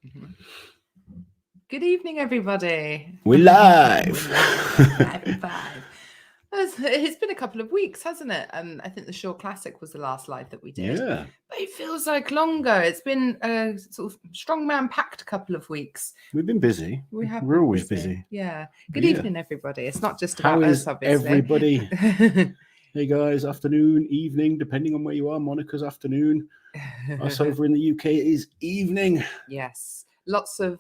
Mm-hmm. Good evening, everybody. We're live. Live. It's been a couple of weeks, hasn't it? I think the Shore Classic was the last live that we did. Yeah. But it feels like longer. It's been a sort of strongman packed couple of weeks. We've been busy. We're always busy. Yeah. Good evening, everybody. It's not just about How us, is obviously. everybody? Hey guys, afternoon, evening, depending on where you are. Monica's afternoon. Us over in the UK is evening. Yes. Lots of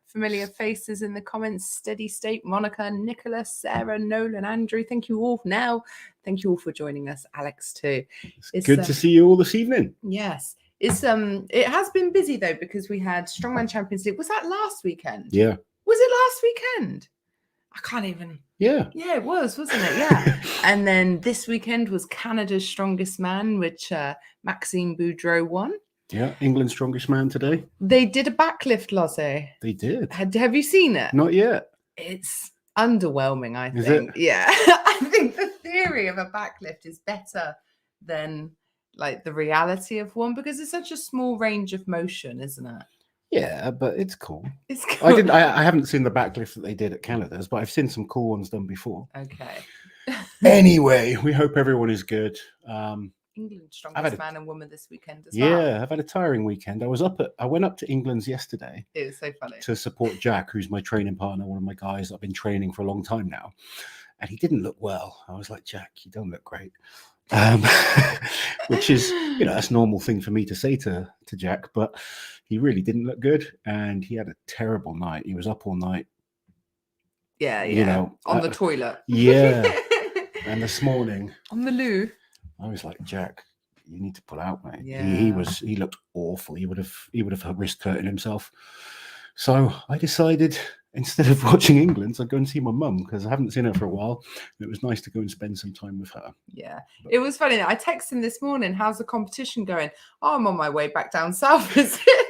familiar faces in the comments. Steady State, Monica, Nicholas, Sarah, Nolan, Andrew. Thank you all now. Thank you all for joining us. Alex too. It's good to see you all this evening. Yes. It has been busy though, because we had Strongman Champions League. Was that last weekend? Yeah. Was it last weekend? I can't even. Yeah. Yeah, it was, wasn't it? Yeah. And then this weekend was Canada's Strongest Man, which Maxime Boudreau won. Yeah, England's strongest man today. They did a backlift, Loz. They did. Have you seen it? Not yet. It's underwhelming, I Is think. it? Yeah. I think the theory of a backlift is better than like the reality of one, because it's such a small range of motion, isn't it? Yeah, but it's cool. It's cool. I haven't seen the backlift that they did at Canada's, but I've seen some cool ones done before. Okay. Anyway, we hope everyone is good. England's strongest man and woman this weekend as well. Yeah, I've had a tiring weekend. I went up to England's yesterday. It was so funny. To support Jack, who's my training partner, one of my guys I've been training for a long time now. And he didn't look well. I was like, Jack, you don't look great. Which is, that's a normal thing for me to say to Jack, but he really didn't look good. And he had a terrible night. He was up all night. Yeah. On the toilet. Yeah. And this morning. On the loo. I was like, Jack, you need to pull out, mate. Yeah. He looked awful. He would have risk hurting himself. So I decided, instead of watching England, I'd go and see my mum, because I haven't seen her for a while. And it was nice to go and spend some time with her. Yeah. It was funny. I texted him this morning, how's the competition going? Oh, I'm on my way back down south.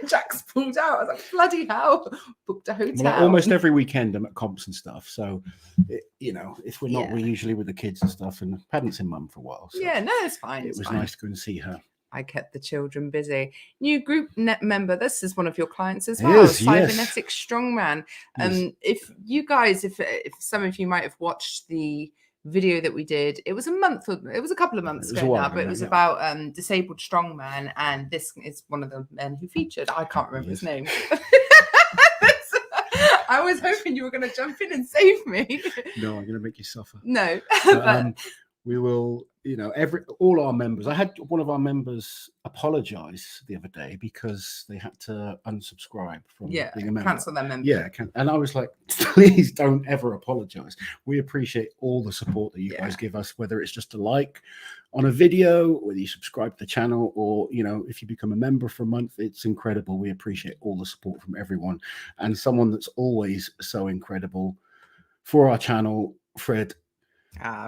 Jack's pulled out. I was like, bloody hell. Booked a hotel. Well, almost every weekend I'm at comps and stuff. So, if we're not, we're usually with the kids and stuff. And I hadn't seen mum for a while. So yeah, no, it's fine. It was nice to go and see her. I kept the children busy. New group net member. This is one of your clients as well. Cybernetic Strongman. If you guys, if some of you might have watched the video that we did, it was a couple of months ago now, but it was about disabled strongman, and this is one of the men who featured. I can't remember his name. I was hoping you were going to jump in and save me. No, I'm going to make you suffer. No, but we will. All our members. I had one of our members apologize the other day because they had to unsubscribe from being a member. Cancel their membership. Yeah, and I was like, please don't ever apologize. We appreciate all the support that you guys give us, whether it's just a like on a video, whether you subscribe to the channel, or if you become a member for a month. It's incredible. We appreciate all the support from everyone, and someone that's always so incredible for our channel, Fred.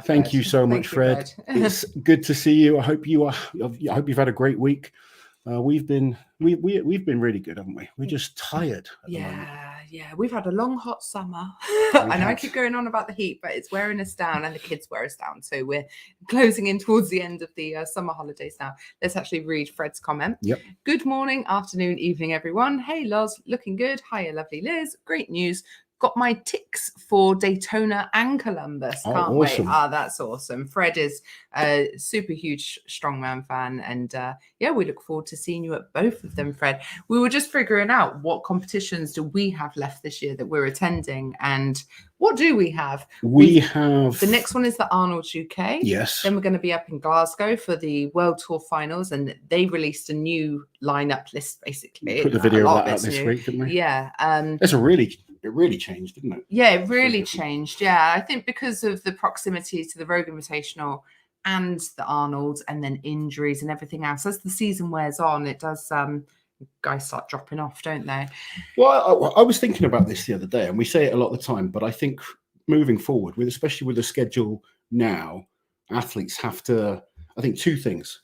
Thank you so much, Fred. It's good to see you. I hope you've had a great week. We've been really good, haven't we? We're just tired. Yeah. We've had a long, hot summer. I know I keep going on about the heat, but it's wearing us down, and the kids wear us down. So we're closing in towards the end of the summer holidays now. Let's actually read Fred's comment. Yep. Good morning, afternoon, evening, everyone. Hey, Loz, looking good. Hiya, lovely Liz. Great news. Got my ticks for Daytona and Columbus. Can't wait. That's awesome. Fred is a super huge strongman fan. And we look forward to seeing you at both of them, Fred. We were just figuring out what competitions do we have left this year that we're attending. And what do we have? We have... The next one is the Arnold UK. Yes. Then we're going to be up in Glasgow for the World Tour Finals. And they released a new lineup list, basically. Put the video of that out this week, didn't we? Yeah. It really changed, didn't it? Yeah, it really changed. Yeah, I think because of the proximity to the Rogue Invitational and the Arnold, and then injuries and everything else. As the season wears on, it does. Guys start dropping off, don't they? Well, I was thinking about this the other day, and we say it a lot of the time, but I think moving forward, especially with the schedule now, athletes have to. I think two things.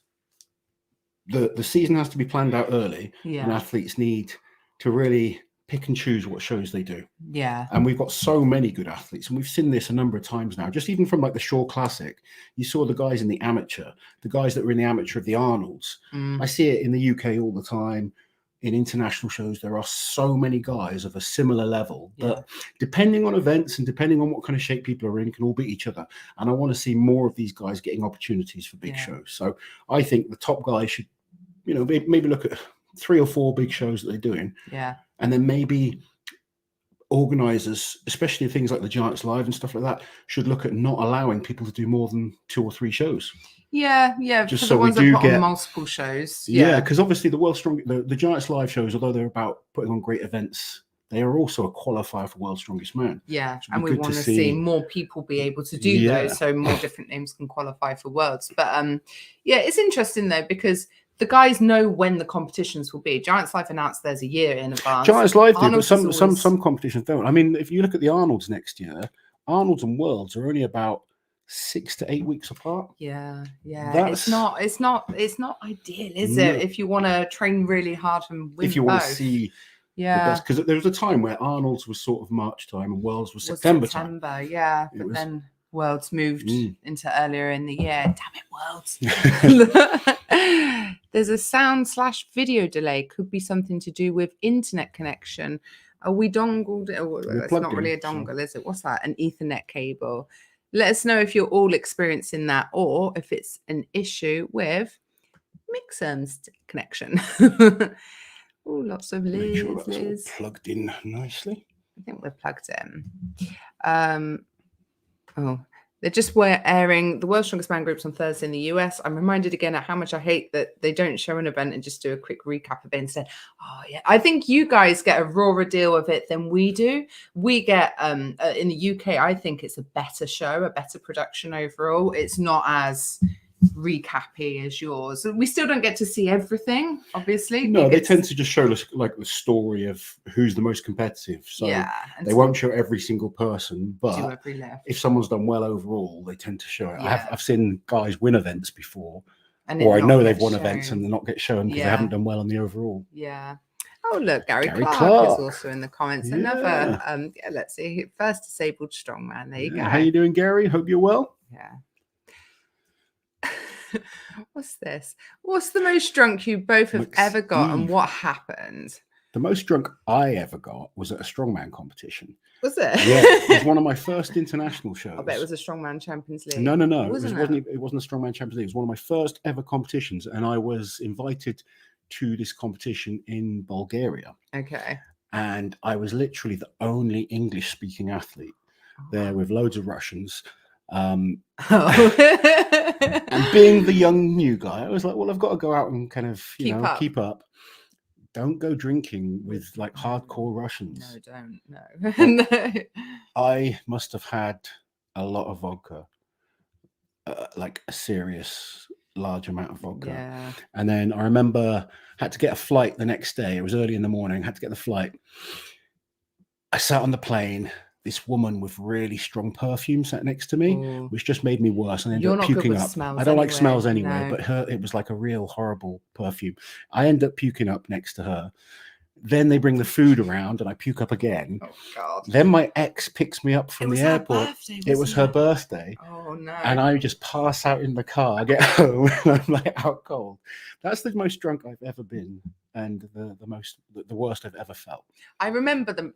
The season has to be planned out early, and athletes need to really pick and choose what shows they do. Yeah. And we've got so many good athletes, and we've seen this a number of times now, just even from like the Shore Classic. You saw the guys in the amateur, the guys that were in the amateur of the Arnolds. I see it in the UK all the time. in international shows, there are so many guys of a similar level that, depending on events and depending on what kind of shape people are in, can all beat each other. And I want to see more of these guys getting opportunities for big shows. So I think the top guys should, you know, maybe look at 3 or 4 big shows that they're doing. Yeah. And then maybe organizers, especially things like the Giants Live and stuff like that, should look at not allowing people to do more than 2 or 3 shows. Yeah, just for so the ones we do that put get on multiple shows. Yeah, because obviously the Giants Live shows, although they're about putting on great events, they are also a qualifier for World's Strongest Man. Yeah, and we want to see more people be able to do those, so more different names can qualify for Worlds. But yeah, it's interesting though, because the guys know when the competitions will be. Giants Live announced theirs a year in advance. Giants Live do, but Arnold's some competitions don't. I mean, if you look at the Arnolds next year, Arnolds and Worlds are only about 6 to 8 weeks apart. Yeah. It's not ideal, is it? If you want to train really hard and win, if you want to see the best, because there was a time where Arnold's was sort of March time and Worlds was September time. Yeah, but then Worlds moved into earlier in the year. Damn it, Worlds. There's a sound/video delay. Could be something to do with internet connection. Are we dongled? It's not really a dongle, is it? What's that? An Ethernet cable. Let us know if you're all experiencing that, or if it's an issue with Mixer's connection. Oh, lots of Liz. Make sure that's all plugged in nicely. I think we're plugged in. They're just airing the World's Strongest Man groups on Thursday in the US. I'm reminded again of how much I hate that they don't show an event and just do a quick recap of it instead. Oh yeah, I think you guys get a rawer deal of it than we do. We get in the UK, I think it's a better show, a better production overall. It's not as recappy as yours. We still don't get to see everything, obviously. No, they tend to just show us like the story of who's the most competitive. So they won't show every single person, but if someone's done well overall, they tend to show it. I've seen guys win events before, or I know they've won events and they're not get shown because they haven't done well on the overall. Yeah. Oh look, Gary Clark is also in the comments. Another let's see, first disabled strongman. There you go. How you doing, Gary? Hope you're well. Yeah. What's this? What's the most drunk you both have ever got, and what happened? The most drunk I ever got was at a strongman competition. Was it? Yeah, it was one of my first international shows. I bet it was a Strongman Champions League. No. It wasn't a Strongman Champions League. It was one of my first ever competitions, and I was invited to this competition in Bulgaria. Okay. And I was literally the only English-speaking athlete there, with loads of Russians. And being the young new guy, I was like, well, I've got to go out and kind of keep up. Don't go drinking with like hardcore Russians. No, don't. No. I must have had a lot of vodka, like a serious large amount of vodka. Yeah. And then I remember had to get a flight the next day. It was early in the morning. Had to get the flight. I sat on the plane. This woman with really strong perfume sat next to me, which just made me worse. And I ended up puking up. I don't like smells anyway, but it was like a real horrible perfume. I ended up puking up next to her. Then they bring the food around and I puke up again. Oh God. Then my ex picks me up from the airport. It was her birthday. Oh no. And I just pass out in the car. I get home and I'm like out cold. That's the most drunk I've ever been, and the worst I've ever felt. I remember the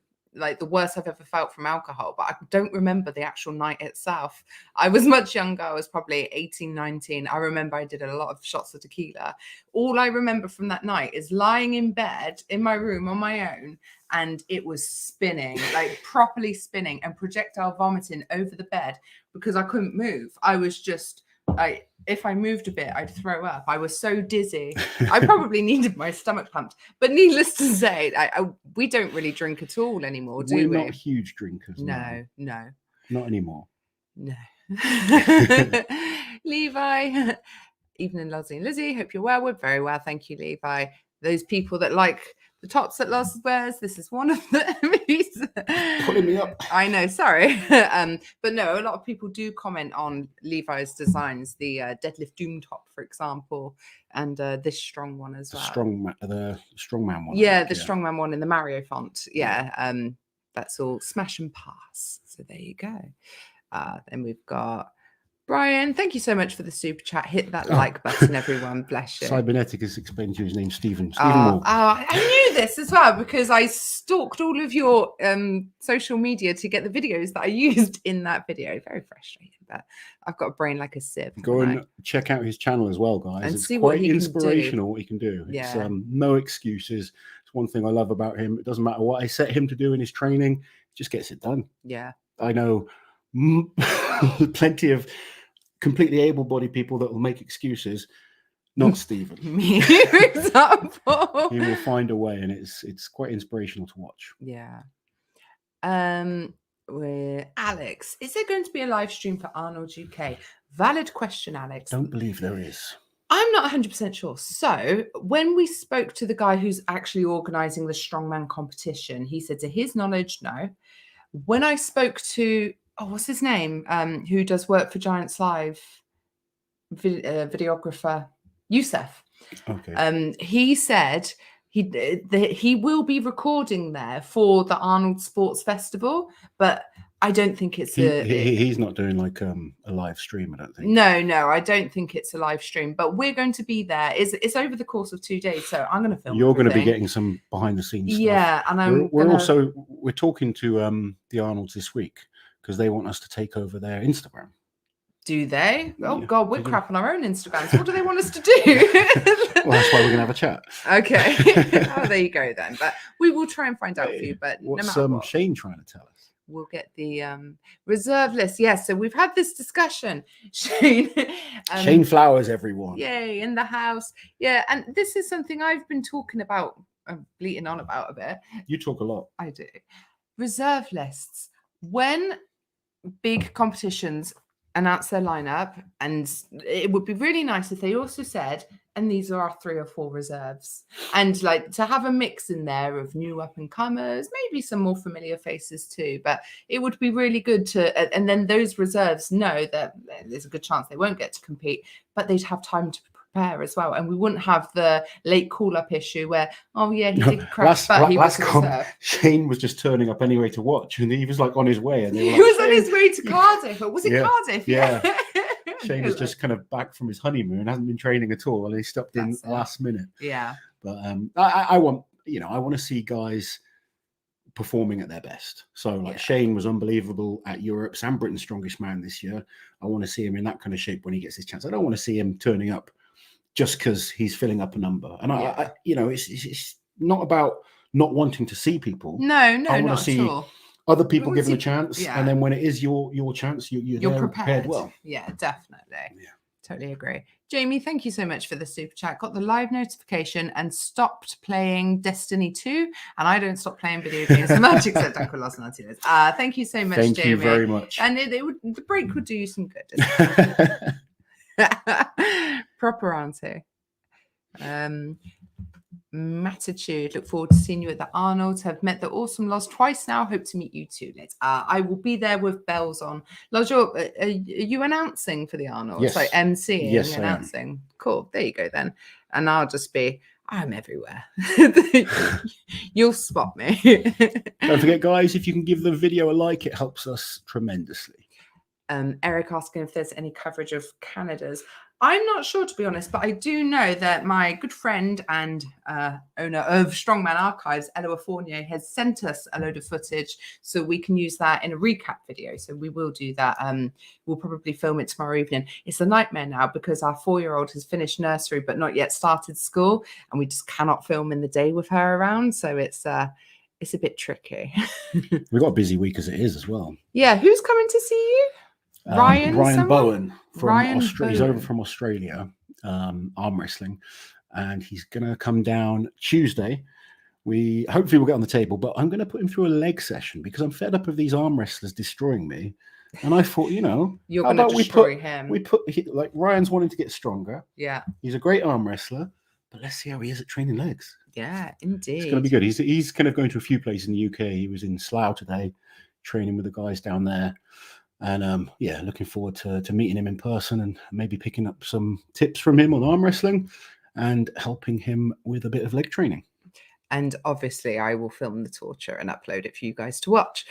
worst I've ever felt from alcohol, but I don't remember the actual night itself. I was much younger. I was probably 18, 19. I remember I did a lot of shots of tequila. All I remember from that night is lying in bed in my room on my own, and it was spinning, like properly spinning, and projectile vomiting over the bed because I couldn't move. I was just like, if I moved a bit, I'd throw up. I was so dizzy. I probably needed my stomach pumped. But needless to say, we don't really drink at all anymore, do we? We're not huge drinkers. No. Not anymore. No. Levi. Evening, Loz and Lizzie. Hope you're well. We're very well. Thank you, Levi. Those people that like the tops that Loz wears, this is one of them. He's pulling me up. I know, sorry. But no, a lot of people do comment on Levi's designs, the Deadlift Doom top, for example, and this strong one as well. The Strongman one. Yeah, the Strongman one in the Mario font. Yeah, that's all smash and pass. So there you go. Then we've got Brian, thank you so much for the super chat. Hit that like button, everyone. Bless you. Cybernetic has explained to you his name, Stephen Moore. I knew this as well because I stalked all of your social media to get the videos that I used in that video. Very frustrating, but I've got a brain like a sieve. Go and check out his channel as well, guys. And it's see quite what he inspirational what he can do. It's no excuses. It's one thing I love about him. It doesn't matter what I set him to do in his training, he just gets it done. Yeah. I know plenty of completely able-bodied people that will make excuses. Not Stephen. Me, for example. He will find a way, and it's quite inspirational to watch. Yeah. With Alex, is there going to be a live stream for Arnold UK? Valid question, Alex. Don't believe there is. I'm not 100% sure. So when we spoke to the guy who's actually organising the Strongman competition, he said to his knowledge, no. When I spoke to, what's his name? Who does work for Giants Live, videographer, Youssef. Okay. He said he will be recording there for the Arnold Sports Festival, but I don't think it's he's not doing like a live stream, I don't think. No, I don't think it's a live stream, but we're going to be there. It's over the course of 2 days, so I'm going to film. You're going to be getting some behind the scenes stuff. Yeah, and we're talking to the Arnolds this week because they want us to take over their Instagram. Do they? Oh God, we're crap on our own Instagrams. What do they want us to do? Well, that's why we're gonna have a chat. Okay. There you go then. But we will try and find out for you. But what's no matter what, Shane trying to tell us? We'll get the reserve list. Yes, so we've had this discussion. Shane Flowers, everyone. Yay, in the house. Yeah, and this is something I've been talking about, bleating on about a bit. You talk a lot. I do. Reserve lists. When big competitions announce their lineup, and it would be really nice if they also said, and these are our 3 or 4 reserves, and like to have a mix in there of new up and comers, maybe some more familiar faces too. But it would be really good to, and then those reserves know that there's a good chance they won't get to compete, but they'd have time to prepare as well, and we wouldn't have the late call up issue where he did crash, but he was Shane was just turning up anyway to watch, and he was like on his way, and he was on his way to Cardiff. Was it Cardiff? Yeah. Shane is just kind of back from his honeymoon, hasn't been training at all, and he stopped in last minute. Yeah. But I want to see guys performing at their best. So Shane was unbelievable at Europe, Sam Britain's strongest man this year. I want to see him in that kind of shape when he gets his chance. I don't want to see him turning up just because he's filling up a number. And I it's not about not wanting to see people. No, I want not to see at all. Other people give them a chance, and then when it is your chance, you're prepared well. Yeah, definitely. Yeah, totally agree. Jamie, thank you so much for the super chat. Got the live notification and stopped playing Destiny 2, and I don't stop playing video games much except Uncle Loz and Liz. Thank you so much, Jamie. Thank you very much. And the break would do you some good. Proper auntie. Matitude, look forward to seeing you at the Arnolds. Have met the awesome Loz twice now. Hope to meet you too, Liz. I will be there with bells on. Loz, are you announcing for the Arnolds? Yes. Like MCing, yes, announcing. Cool. There you go then. And I'll just be, I'm everywhere. You'll spot me. Don't forget, guys, if you can give the video a like, it helps us tremendously. Eric asking if there's any coverage of Canada's. I'm not sure, to be honest, but I do know that my good friend and owner of Strongman Archives, Eloa Fournier, has sent us a load of footage so we can use that in a recap video. So we will do that. We'll probably film it tomorrow evening. It's a nightmare now because our 4-year-old has finished nursery but not yet started school, and we just cannot film in the day with her around. So it's a bit tricky. We've got a busy week as it is as well. Yeah. Who's coming to see you? Ryan Bowen from Australia. He's over from Australia, arm wrestling, and he's gonna come down Tuesday. Hopefully we'll get on the table, but I'm gonna put him through a leg session because I'm fed up of these arm wrestlers destroying me. And I thought, you're gonna destroy him. Like Ryan's wanting to get stronger. Yeah, he's a great arm wrestler, but let's see how he is at training legs. Yeah, indeed. It's gonna be good. He's kind of going to a few places in the UK. He was in Slough today, training with the guys down there. And looking forward to meeting him in person and maybe picking up some tips from him on arm wrestling and helping him with a bit of leg training. And obviously, I will film the torture and upload it for you guys to watch.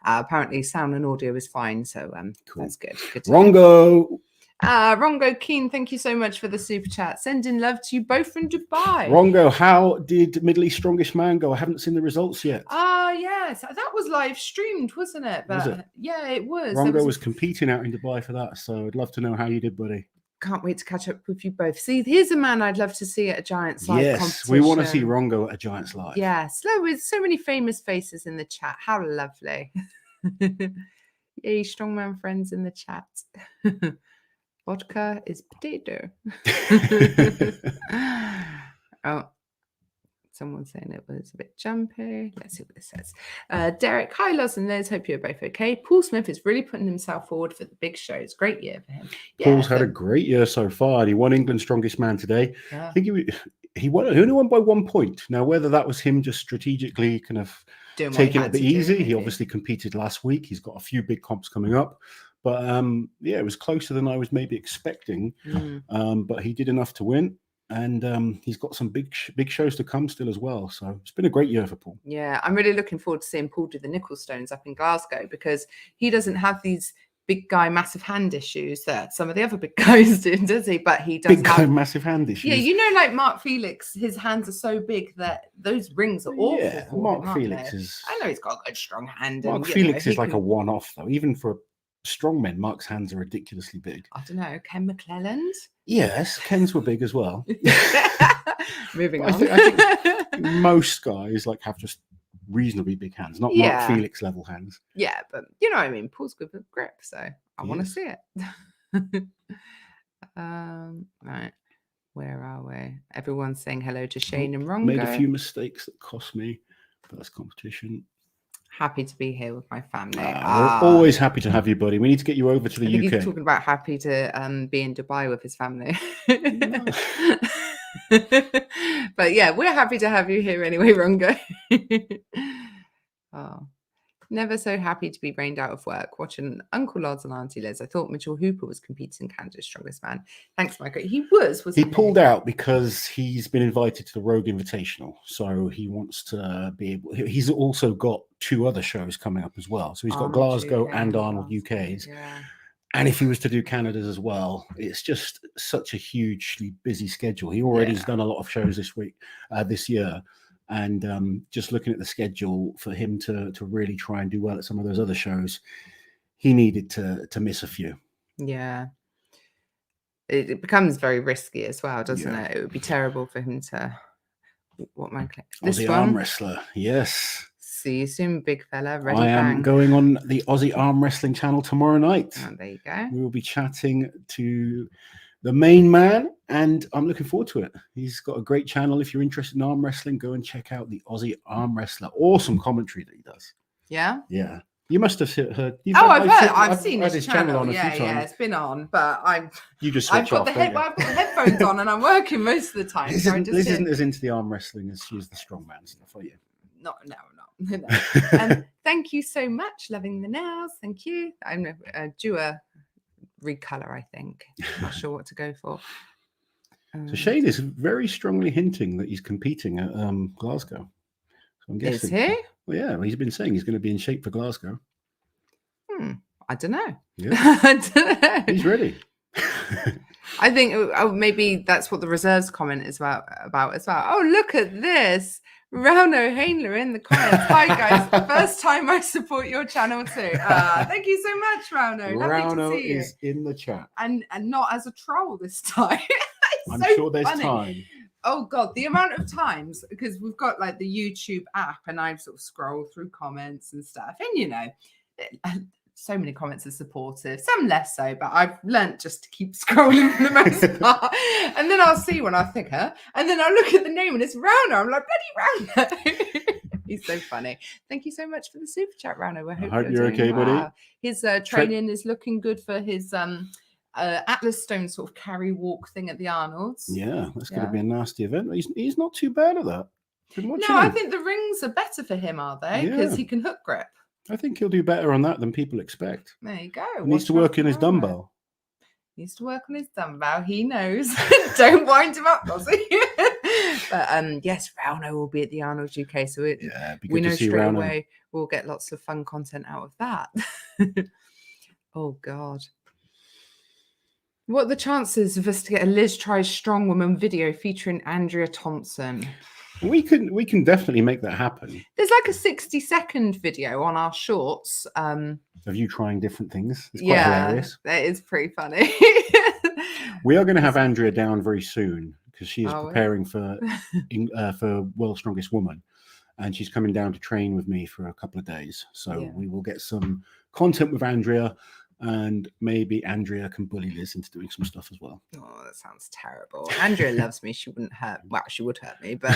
Apparently, sound and audio is fine, so Cool. that's good. Good to Rongo. Rongo Keen, thank you so much for the super chat. Sending love to you both from Dubai. Rongo, how did Middle East Strongest Man go? I haven't seen the results yet. Yes, that was live streamed, wasn't it? But was it? Yeah, it was. Rongo was competing out in Dubai for that, so I'd love to know how you did, buddy. Can't wait to catch up with you both. See, here's a man I'd love to see at a Giants live competition. We want to see Rongo at a Giants live. Yes, with so many famous faces in the chat. How lovely. Yay, strongman friends in the chat. Vodka is potato. Oh, someone's saying it was a bit jumpy. Let's see what this says. Derek, hi, Loz and Liz. Hope you're both okay. Paul Smith is really putting himself forward for the big shows. Great year for him. Paul's had a great year so far. He won England's Strongest Man today. Yeah. I think he only won by 1 point. Now, whether that was him just strategically kind of taking it a bit easy, he obviously competed last week. He's got a few big comps coming up. But yeah, it was closer than I was maybe expecting. But he did enough to win. And he's got some big shows to come still as well. So it's been a great year for Paul. Yeah, I'm really looking forward to seeing Paul do the nickel stones up in Glasgow, because he doesn't have these big guy massive hand issues that some of the other big guys do, does he? But he does big guy massive hand issues. Yeah, you know, like Mark Felix, his hands are so big that those rings are awful. Yeah, for Mark him, Felix is. I know he's got a good strong hand. Mark Felix is like a one-off though. Even for strongmen, Mark's hands are ridiculously big. I don't know. Ken McClelland? Yes, Ken's were big as well. Moving on. I think most guys like have just reasonably big hands, not Mark Felix level hands. Yeah, but you know what I mean. Paul's good with grip, so I want to see it. Right, where are we? Everyone's saying hello to Shane and Rongo. Made a few mistakes that cost me first competition. Happy to be here with my family. We're always happy to have you, buddy. We need to get you over to the UK. He's talking about happy to be in Dubai with his family. But yeah, we're happy to have you here anyway, Rongo. Never so happy to be rained out of work watching Uncle Loz and Auntie Liz. I thought Mitchell Hooper was competing in Canada's Strongest Man. Thanks, Michael. He was. He pulled out because he's been invited to the Rogue Invitational. So he wants to be able. He's also got 2 other shows coming up as well. So he's got Glasgow and Arnold UK's. Yeah. And if he was to do Canada's as well, it's just such a hugely busy schedule. He already has done a lot of shows this year. And just looking at the schedule for him to really try and do well at some of those other shows, he needed to miss a few. Yeah. It becomes very risky as well, doesn't it? It would be terrible for him to... What my this Aussie one? arm wrestler, yes. See you soon, big fella. Ready, I am going on the Aussie Arm Wrestling channel tomorrow night. Oh, there you go. We will be chatting to the main man, and I'm looking forward to it. He's got a great channel. If you're interested in arm wrestling, go and check out the Aussie Arm Wrestler. Awesome commentary that he does. Yeah? Yeah. You must have heard. I've seen his channel on a few times. Yeah, it's been on, but I've got the headphones on and I'm working most of the time. Liz isn't as into the arm wrestling as she is the strongman stuff, are you? No. And thank you so much. Loving the nails. Thank you. I'm due a recolor, I think. Not sure what to go for. So Shane is very strongly hinting that he's competing at Glasgow. So I'm guessing. Is he? Well, yeah, he's been saying he's going to be in shape for Glasgow. I don't know. Yeah. I don't know. He's ready. I think maybe that's what the reserves comment is about as well. Oh, look at this. Rauno Hainler in the comments. Hi, guys. First time I support your channel too. Thank you so much, Rauno. Rauno to see you. is in the chat. And not as a troll this time. I'm sure there's time. Oh, God, the amount of times, because we've got like the YouTube app and I've sort of scrolled through comments and stuff. And, you know, so many comments are supportive, some less so, but I've learnt just to keep scrolling for the most part. And then I'll see one, I think, and then I'll look at the name and it's Rauno. I'm like, bloody Rauno. He's so funny. Thank you so much for the super chat, Rauno. I hope you're okay, buddy. His training is looking good for his Atlas Stone sort of carry walk thing at the Arnolds. Yeah, that's going to be a nasty event. He's not too bad at that. No, I think the rings are better for him, are they? Because he can hook grip. I think he'll do better on that than people expect. There you go. He needs to work on his dumbbell. He knows. Don't wind him up, Lozzie. But yes, Rauno will be at the Arnold UK, so we know straight Rauno. away we'll get lots of fun content out of that. Oh God. What are the chances of us to get a Liz Tries Strong Woman video featuring Andrea Thompson? We can definitely make that happen. There's like a 60-second video on our shorts. Of you trying different things. It's quite hilarious. That is pretty funny. We are going to have Andrea down very soon because she is preparing for World's Strongest Woman, and she's coming down to train with me for a couple of days. So we will get some content with Andrea. And maybe Andrea can bully Liz into doing some stuff as well. Oh, that sounds terrible. Andrea loves me. She wouldn't hurt. Well, she would hurt me, but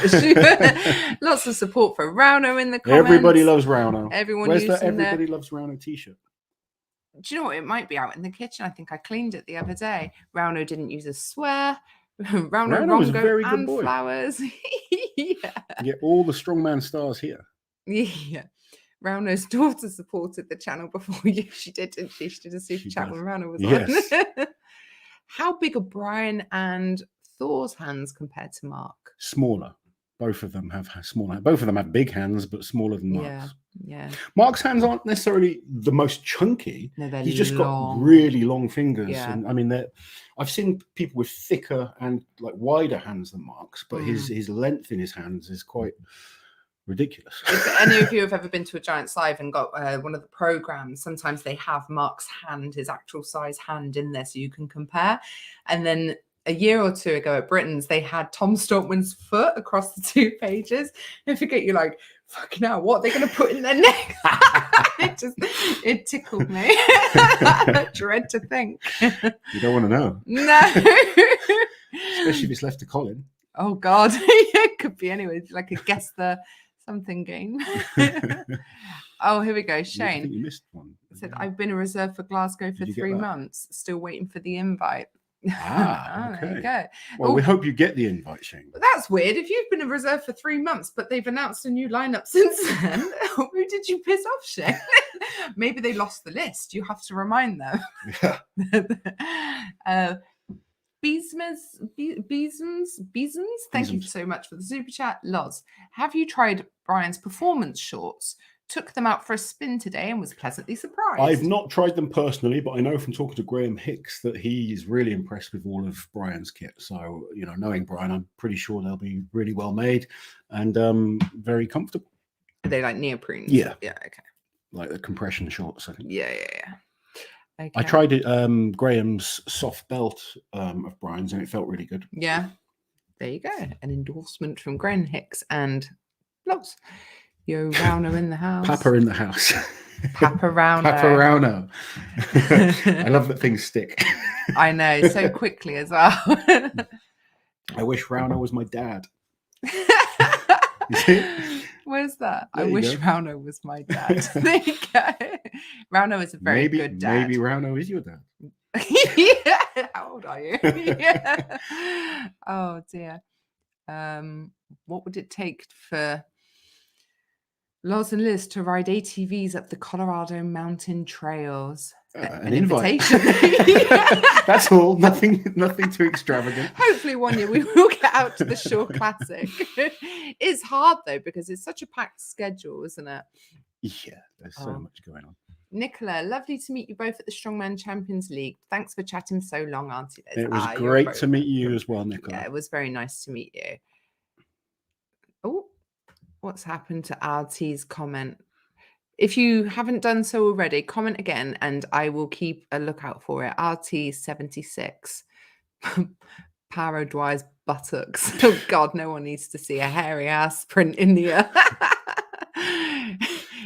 lots of support for Rauno in the comments. Everybody loves Rauno. Where's that Everybody Loves Rauno t-shirt? Do you know what? It might be out in the kitchen. I think I cleaned it the other day. Rauno didn't use a swear. Rauno was a very good boy. Flowers. You get all the strongman stars here. Yeah. Rauno's daughter supported the channel before you. She did, didn't she? She did a super chat when Rauno was on. How big are Brian and Thor's hands compared to Mark? Smaller. Both of them have smaller. Both of them have big hands, but smaller than Mark's. Yeah. Mark's hands aren't necessarily the most chunky. No, they're He's just long. got really long fingers. Yeah. And I mean, I've seen people with thicker and like wider hands than Mark's, but his length in his hands is quite ridiculous. If any of you have ever been to a Giants Live and got one of the programs, sometimes they have Mark's hand, his actual size hand in there so you can compare. And then a year or two ago at Britain's, they had Tom Stoltman's foot across the 2 pages. And forget, you're like, fucking hell, what are they going to put in their neck? It tickled me. I dread to think. You don't want to know. No. Especially if it's left to Colin. Oh God. It could be anyway. Like a guess the something game. Oh, here we go. Shane. I think you missed one. Said, I've been a reserve for Glasgow for 3 months. Still waiting for the invite. Okay. There you go. Well, we hope you get the invite, Shane. That's weird. If you've been a reserve for 3 months, but they've announced a new lineup since then, who did you piss off, Shane? Maybe they lost the list. You have to remind them. Yeah. Beesons, thank you so much for the super chat. Loz, have you tried Brian's performance shorts? Took them out for a spin today and was pleasantly surprised. I've not tried them personally, but I know from talking to Graham Hicks that he's really impressed with all of Brian's kit. So, knowing Brian, I'm pretty sure they'll be really well made and very comfortable. Are they like neoprene? Yeah. Yeah, okay. Like the compression shorts, I think. Yeah. Okay. I tried it, Graham's soft belt of Brian's, and it felt really good. Yeah. There you go. An endorsement from Graham Hicks and Loz. Yo, Rauno in the house. Papa in the house. Papa Rauno. Papa Rauno. I love that things stick. I know, so quickly as well. I wish Rauno was my dad. Where's that? There I wish Rauno was my dad. There you go. Rauno is a very good dad. Maybe Rauno is your dad. Yeah. How old are you? Yeah. Oh dear. What would it take for Loz and Liz to ride ATVs up the Colorado mountain trails? An invitation. That's all. Nothing too extravagant. Hopefully one year we will get out to the Shore Classic. It's hard though because it's such a packed schedule, isn't it? Yeah, there's so much going on. Nicola, lovely to meet you both at the Strongman Champions League. Thanks for chatting so long, Auntie Liz. It was great to meet you as well, Nicola. Yeah, it was very nice to meet you. Oh, what's happened to RT's comment? If you haven't done so already, comment again and I will keep a lookout for it. RT76. Paro Dwyer's buttocks. Oh God, no one needs to see a hairy ass print in the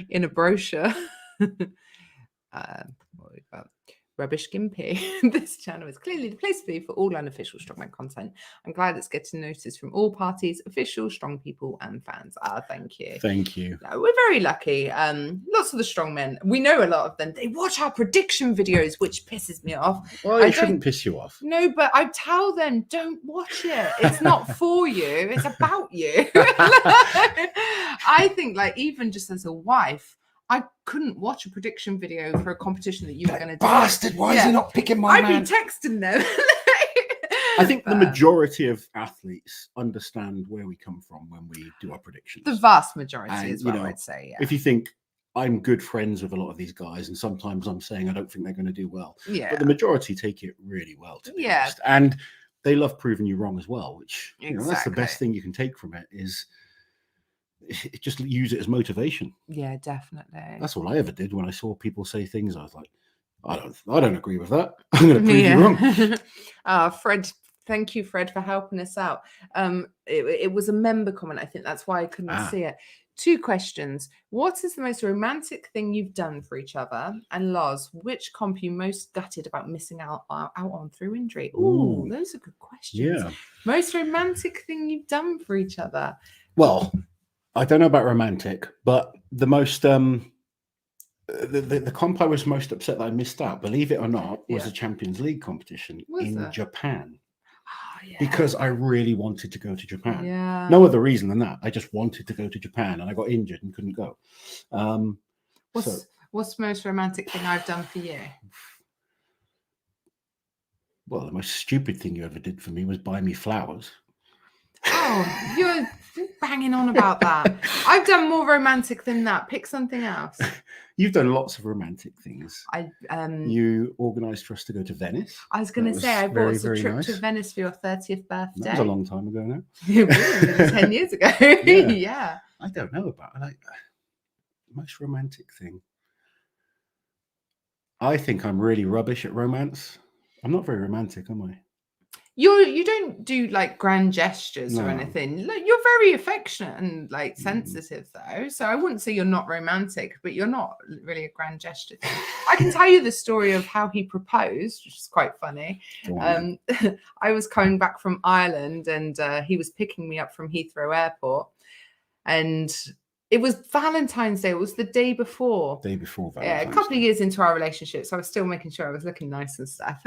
in a brochure. What we got? Rubbish Gimpy. This channel is clearly the place to be for all unofficial strongman content. I'm glad it's getting noticed from all parties, official, strong people, and fans. Thank you. Thank you. No, we're very lucky. Lots of the strongmen, we know a lot of them. They watch our prediction videos, which pisses me off. Well, it shouldn't piss you off. No, but I tell them, don't watch it. It's not for you. It's about you. I think, like, even just as a wife, I couldn't watch a prediction video for a competition that you were going to do. Bastard, why is he not picking my man? I'd be texting them. I think the majority of athletes understand where we come from when we do our predictions. The vast majority and, is what I'd say. Yeah. If you think I'm good friends with a lot of these guys, and sometimes I'm saying I don't think they're going to do well. Yeah. But the majority take it really well, to be honest. And they love proving you wrong as well, which that's the best thing you can take from it is just use it as motivation. Yeah, definitely. That's all I ever did when I saw people say things. I was like, I don't agree with that. I'm going to prove you wrong. Fred, thank you, Fred, for helping us out. It was a member comment. I think that's why I couldn't see it. 2 questions. What is the most romantic thing you've done for each other? And Loz, which comp you most gutted about missing out on through injury? Ooh, those are good questions. Yeah. Most romantic thing you've done for each other? Well, I don't know about romantic, but the most the comp I was most upset that I missed out, believe it or not, was a Champions League competition in Japan. Yeah. Because I really wanted to go to Japan. Yeah. No other reason than that. I just wanted to go to Japan and I got injured and couldn't go. What's the most romantic thing I've done for you? Well, the most stupid thing you ever did for me was buy me flowers. Oh, you're banging on about that. I've done more romantic than that. Pick something else. You've done lots of romantic things. You organised for us to go to Venice. I was going to say, I bought us a trip to Venice for your 30th birthday. That was a long time ago now. It was 10 years ago. Yeah. I don't know about it. Most romantic thing. I think I'm really rubbish at romance. I'm not very romantic, am I? You don't do like grand gestures or anything. Like, you're very affectionate and like sensitive though. So I wouldn't say you're not romantic, but you're not really a grand gesture thing. I can tell you the story of how he proposed, which is quite funny. I was coming back from Ireland and he was picking me up from Heathrow Airport, and it was Valentine's Day. It was the day before. Valentine's a couple of years into our relationship, so I was still making sure I was looking nice and stuff.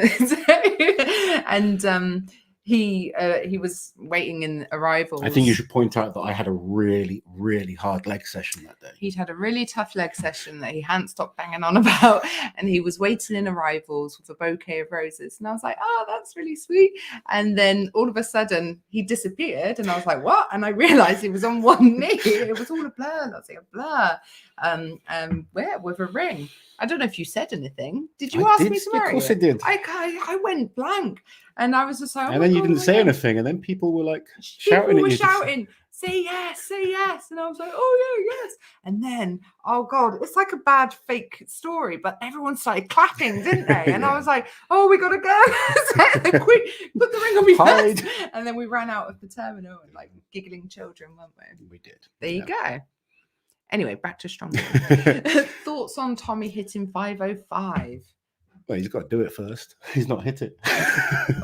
And he was waiting in arrivals. I think you should point out that I had a really, really hard leg session that day. He'd had a really tough leg session that he hadn't stopped banging on about, and he was waiting in arrivals with a bouquet of roses. And I was like, oh, that's really sweet. And then all of a sudden he disappeared, and I was like, what? And I realized he was on one knee. It was all a blur. I was like, a blur. Where? With a ring. I don't know if you said anything. Did you ask me to marry you? Of course I did. I went blank, and I was just like, and then you didn't say anything, and then people were like shouting at you. Shouting, say yes, and I was like, oh yeah, yes. And then, oh god, it's like a bad fake story, but everyone started clapping, didn't they? And I was like, oh, we gotta go. So quick, put the ring on me first. And then we ran out of the terminal and like giggling children, weren't we? We did. There you go. Anyway, back to Strongman. Thoughts on Tommy hitting 505? Well, he's got to do it first. He's not hit it.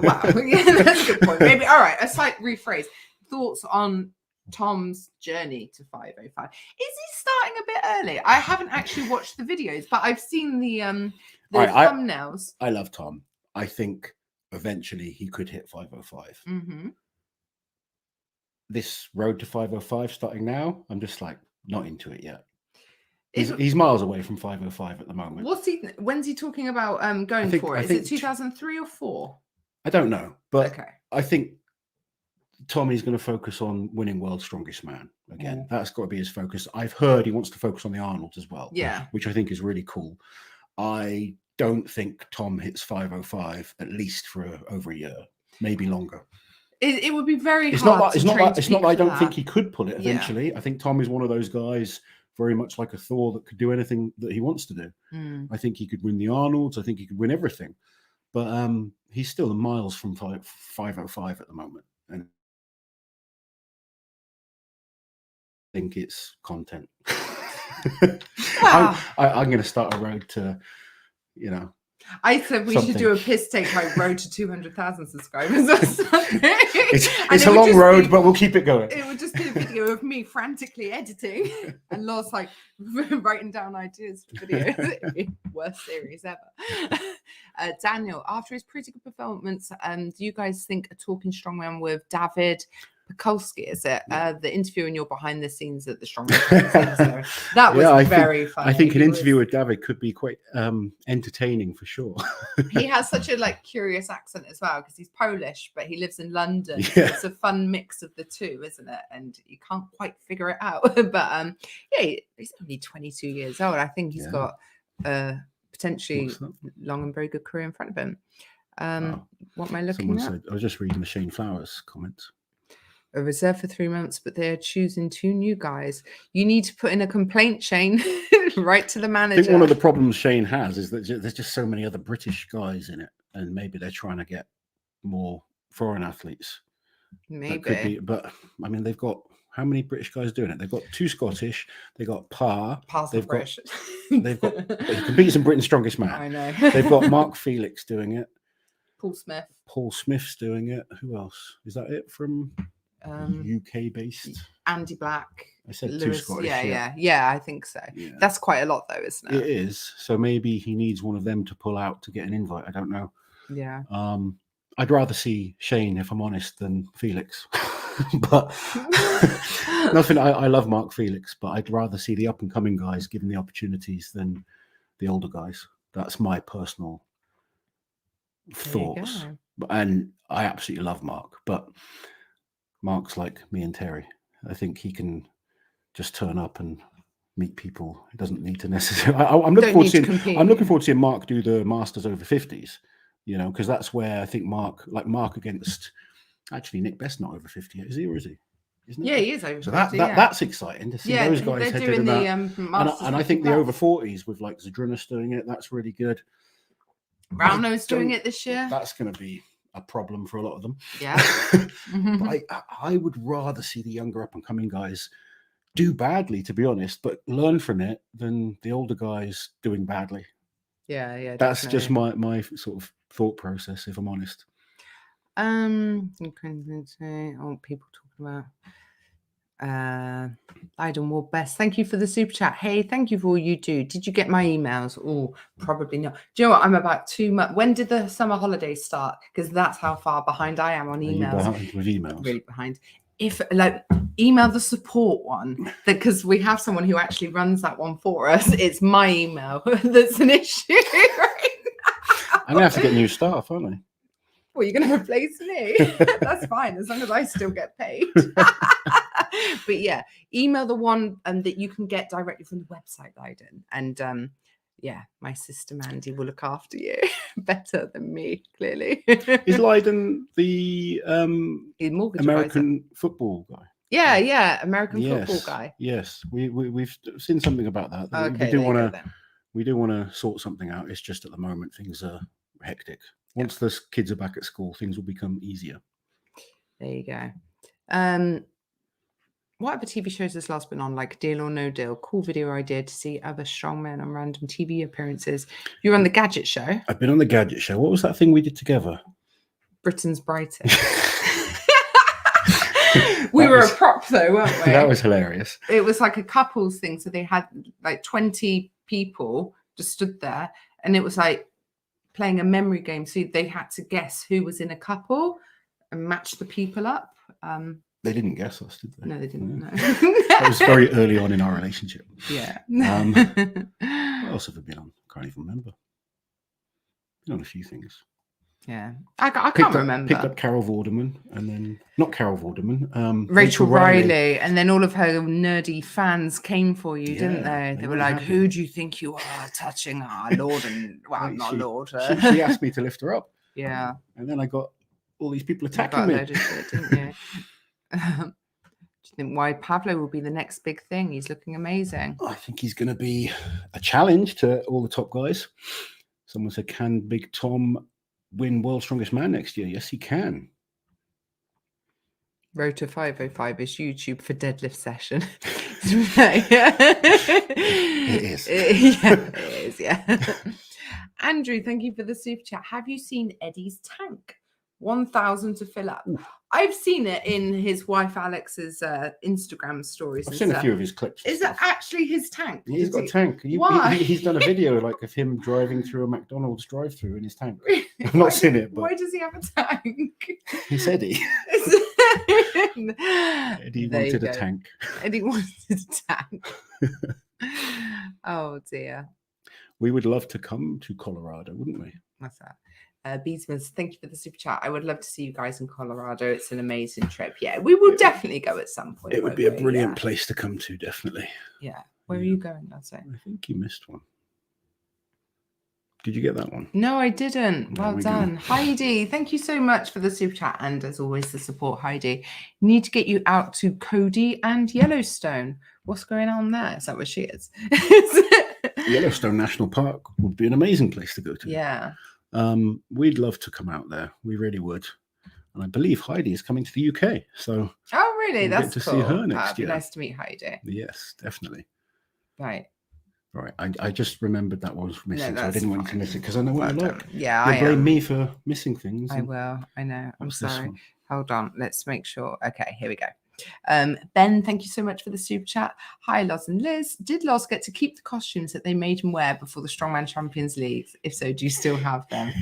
Wow, yeah, that's a good point. Maybe, all right, a slight rephrase. Thoughts on Tom's journey to 505? Is he starting a bit early? I haven't actually watched the videos, but I've seen the thumbnails. I love Tom. I think eventually he could hit 505. Mm-hmm. This road to 505 starting now, I'm just like, not into it yet. He's miles away from 505 at the moment. When's he talking about going for it? Is it 2003 or 4? I don't know, but I think Tommy's going to focus on winning World's Strongest Man again. That's got to be his focus. I've heard he wants to focus on the Arnold as well. Yeah, which I think is really cool. I don't think Tom hits 505 at least for over a year, maybe longer. It would be very hard. It's not that I don't think he could pull it eventually. Yeah. I think Tom is one of those guys, very much like a Thor, that could do anything that he wants to do. I think he could win the Arnolds. I think he could win everything. But he's still miles from 505 at the moment. And I think it's content. I'm going to start a road to, I said we should do a piss take like road to 200,000 subscribers or something. It's a long road, but we'll keep it going. It would just be a video of me frantically editing and Loz like writing down ideas for videos. It'd be worst series ever. Daniel, after his pretty good performance, do you guys think a talking strongman with David Pekulski, is it? The interview and you're behind the scenes at the Strongman. That was very funny. I think an interview with David could be quite entertaining for sure. He has such a curious accent as well because he's Polish, but he lives in London. So it's a fun mix of the two, isn't it? And you can't quite figure it out. But he's only 22 years old. I think he's got potentially long and very good career in front of him. What am I looking at? I was just reading the Shane Flowers comments. A reserve for 3 months, but they're choosing 2 new guys. You need to put in a complaint, Shane, right to the manager. I think one of the problems Shane has is that there's just so many other British guys in it, and maybe they're trying to get more foreign athletes. Maybe. That could be, but I mean, they've got how many British guys doing it? They've got 2 Scottish. They got Parr. They've got. They've got. He competes in Britain's Strongest Man. I know. They've got Mark Felix doing it. Paul Smith's doing it. Who else? Is that it from? UK based. Andy Black. I said Lewis, 2 Scottish. Yeah, I think so. Yeah. That's quite a lot though, isn't it? It is. So maybe he needs one of them to pull out to get an invite. I don't know. Yeah. I'd rather see Shane, if I'm honest, than Felix. But nothing. I love Mark Felix, but I'd rather see the up and coming guys given the opportunities than the older guys. That's my personal thoughts. And I absolutely love Mark, but Mark's like me and Terry. I think he can just turn up and meet people. He doesn't need to necessarily. I'm looking forward to seeing Mark do the Masters over 50s. You know, because that's where I think Mark against actually Nick Best not over 50 yet, is he, or is he? Isn't he? Yeah, he is over 50. So that's exciting to see those guys headed in that. And I think the over 40s with like Zadrunas doing it, that's really good. Brownlow's doing it this year. That's going to be a problem for a lot of them. Yeah. But I would rather see the younger up and coming guys do badly, to be honest, but learn from it than the older guys doing badly. Yeah. That's just my sort of thought process, if I'm honest. People talking about Leiden Ward Best. Thank you for the super chat. Hey, thank you for all you do. Did you get my emails? Oh, probably not. Do you know what? I'm about 2 months. When did the summer holidays start? Because that's how far behind I am on emails. With emails? Really behind. If email the support one, because we have someone who actually runs that one for us. It's my email that's an issue right now. I'm gonna have to get new staff, aren't I? Well, you're gonna replace me. That's fine, as long as I still get paid. But yeah, email the one that you can get directly from the website, Leiden. And my sister Mandy will look after you better than me, clearly. Is Leiden the American football guy? Yeah, American football guy. Yes, we've seen something about that. Okay, we do want to sort something out. It's just at the moment things are hectic. Once the kids are back at school, things will become easier. There you go. What other TV shows has Loz been on, like Deal or No Deal? Cool video idea to see other strongmen on random TV appearances. You're on The Gadget Show. I've been on The Gadget Show. What was that thing we did together? Britain's Brightest. We were a prop though, weren't we? That was hilarious. It was like a couples thing. So they had like 20 people just stood there, and it was like playing a memory game. So they had to guess who was in a couple and match the people up. They didn't guess us, did they? No, they didn't. No. That was very early on in our relationship. Yeah. What else have I been on? I can't even remember. Been on a few things. Yeah, I can't remember. Picked up Carol Vorderman, and then not Carol Vorderman, Rachel Riley, and then all of her nerdy fans came for you, didn't they? They were like, happy. "Who do you think you are touching our Lord?" And well, not Lord. She asked me to lift her up. Yeah, and then I got all these people attacking me. Didn't you? Do you think why Pablo will be the next big thing? He's looking amazing. I think he's going to be a challenge to all the top guys. Someone said, "Can Big Tom win World's Strongest Man next year?" Yes, he can. Rota 505 is YouTube for deadlift session. It is. It is, yeah. Andrew, thank you for the super chat. Have you seen Eddie's tank? 1,000 to fill up. Oof. I've seen it in his wife Alex's Instagram stories. I've seen a few of his clips. Is that actually his tank? He's got a tank. Why? He's done a video like of him driving through a McDonald's drive-through in his tank. Really? I've not seen it, but why does he have a tank? It's Eddie. Eddie wanted a tank. Eddie wanted a tank. Oh dear. We would love to come to Colorado, wouldn't we? What's that? Beesmans, thank you for the super chat. I would love to see you guys in Colorado. It's an amazing trip. Yeah, we will definitely go at some point. It would be a brilliant place to come to, definitely. Yeah. Where are you going, Lazo? I think you missed one. Did you get that one? No, I didn't. Well done. Go. Heidi, thank you so much for the super chat. And as always, the support, Heidi. Need to get you out to Cody and Yellowstone. What's going on there? Is that where she is? Yellowstone National Park would be an amazing place to go to. Yeah. We'd love to come out there. We really would. And I believe Heidi is coming to the UK. So oh, really? we'll That's get to cool. see her next year. Nice to meet Heidi. Yes, definitely. Right. Right. I just remembered that was missing, so I didn't want to miss it because I know what well I like. Yeah, You'll blame me for missing things. I will. I know. I'm sorry. One? Hold on. Let's make sure. Okay, here we go. Ben, thank you so much for the super chat. Hi, Loz and Liz. Did Loz get to keep the costumes that they made him wear before the Strongman Champions League? If so, do you still have them?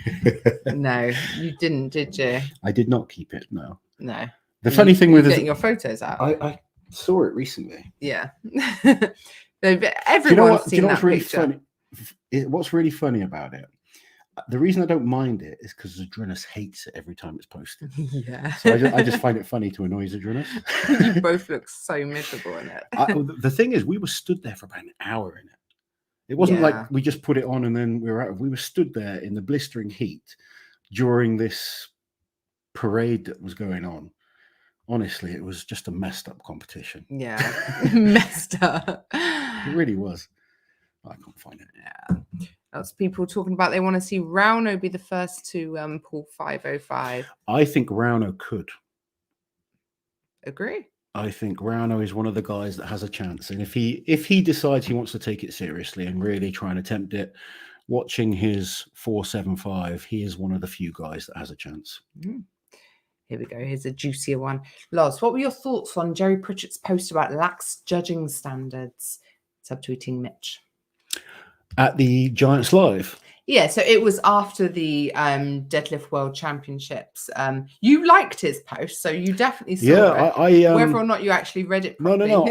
No, you didn't, did you? I did not keep it. No. No. The funny thing with getting your photos out. I saw it recently. Yeah. Everyone's seen that really picture. Funny? What's really funny about it? The reason I don't mind it is because Zadrunas hates it every time it's posted. Yeah. So I just find it funny to annoy Zadrunas. You both look so miserable in it. The thing is, we were stood there for about an hour in it. It wasn't like we just put it on and then we were out. We were stood there in the blistering heat during this parade that was going on. Honestly, it was just a messed up competition. Yeah. Messed up. It really was. I can't find it. Yeah. That's people talking about they want to see Rauno be the first to pull 505. I think Rauno could. Agree. I think Rauno is one of the guys that has a chance. And if he decides he wants to take it seriously and really try and attempt it, watching his 475, he is one of the few guys that has a chance. Mm-hmm. Here we go. Here's a juicier one. Loz, what were your thoughts on Jerry Pritchett's post about lax judging standards? Subtweeting Mitch. At the Giants Live? Yeah, so it was after the Deadlift World Championships. You liked his post, so you definitely saw it. Whether or not you actually read it properly. No.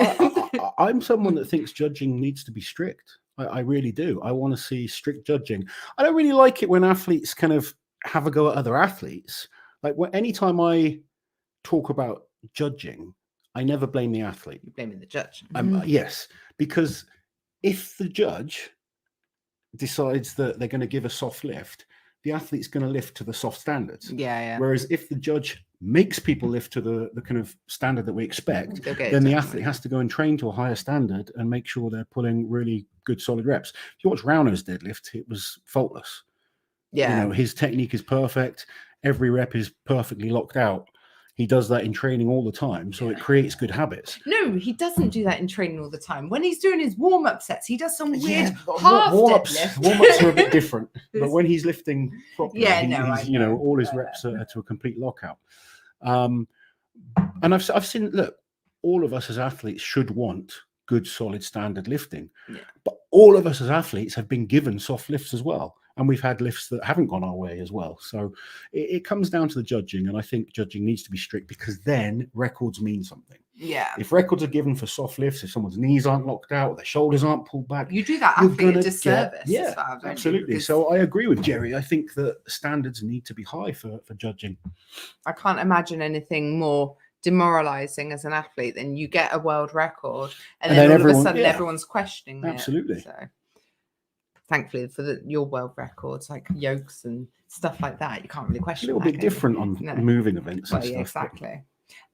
I'm someone that thinks judging needs to be strict. I really do. I want to see strict judging. I don't really like it when athletes kind of have a go at other athletes. Like anytime I talk about judging, I never blame the athlete. You're blaming the judge. Yes, because if the judge decides that they're going to give a soft lift, the athlete's going to lift to the soft standards. Yeah. Whereas if the judge makes people lift to the kind of standard that we expect, then the athlete has to go and train to a higher standard and make sure they're pulling really good solid reps. If you watch Rauno's deadlift, it was faultless. Yeah. You know, his technique is perfect. Every rep is perfectly locked out. He does that in training all the time, so it creates good habits. No, he doesn't do that in training all the time. When he's doing his warm-up sets, he does some weird half deadlift. Warm-ups are a bit different, but when he's lifting properly, he's, all his reps are to a complete lockout. And I've seen, look, all of us as athletes should want good, solid, standard lifting. Yeah. But all of us as athletes have been given soft lifts as well. And we've had lifts that haven't gone our way as well. So it comes down to the judging. And I think judging needs to be strict because then records mean something. Yeah. If records are given for soft lifts, if someone's knees aren't locked out, their shoulders aren't pulled back, you do that athlete a disservice. Yeah, absolutely. So I agree with Jerry. I think that standards need to be high for judging. I can't imagine anything more demoralizing as an athlete than you get a world record and then all of a sudden everyone's questioning absolutely. It. So thankfully for your world records, like yokes and stuff like that, you can't really question. A little bit different on moving events. Well, exactly.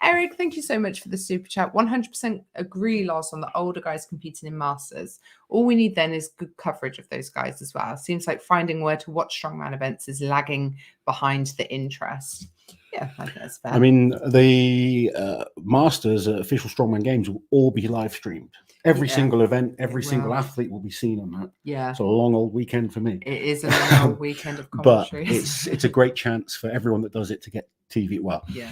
Eric, thank you so much for the super chat. 100% agree, Loz, on the older guys competing in Masters. All we need then is good coverage of those guys as well. Seems like finding where to watch strongman events is lagging behind the interest. Yeah, I think that's fair. I mean, the Masters official Strongman Games will all be live streamed. Every single event, every single athlete will be seen on that. Yeah. So a long old weekend for me. It is a long old weekend of But commentaries. it's a great chance for everyone that does it to get TV. Well, yeah.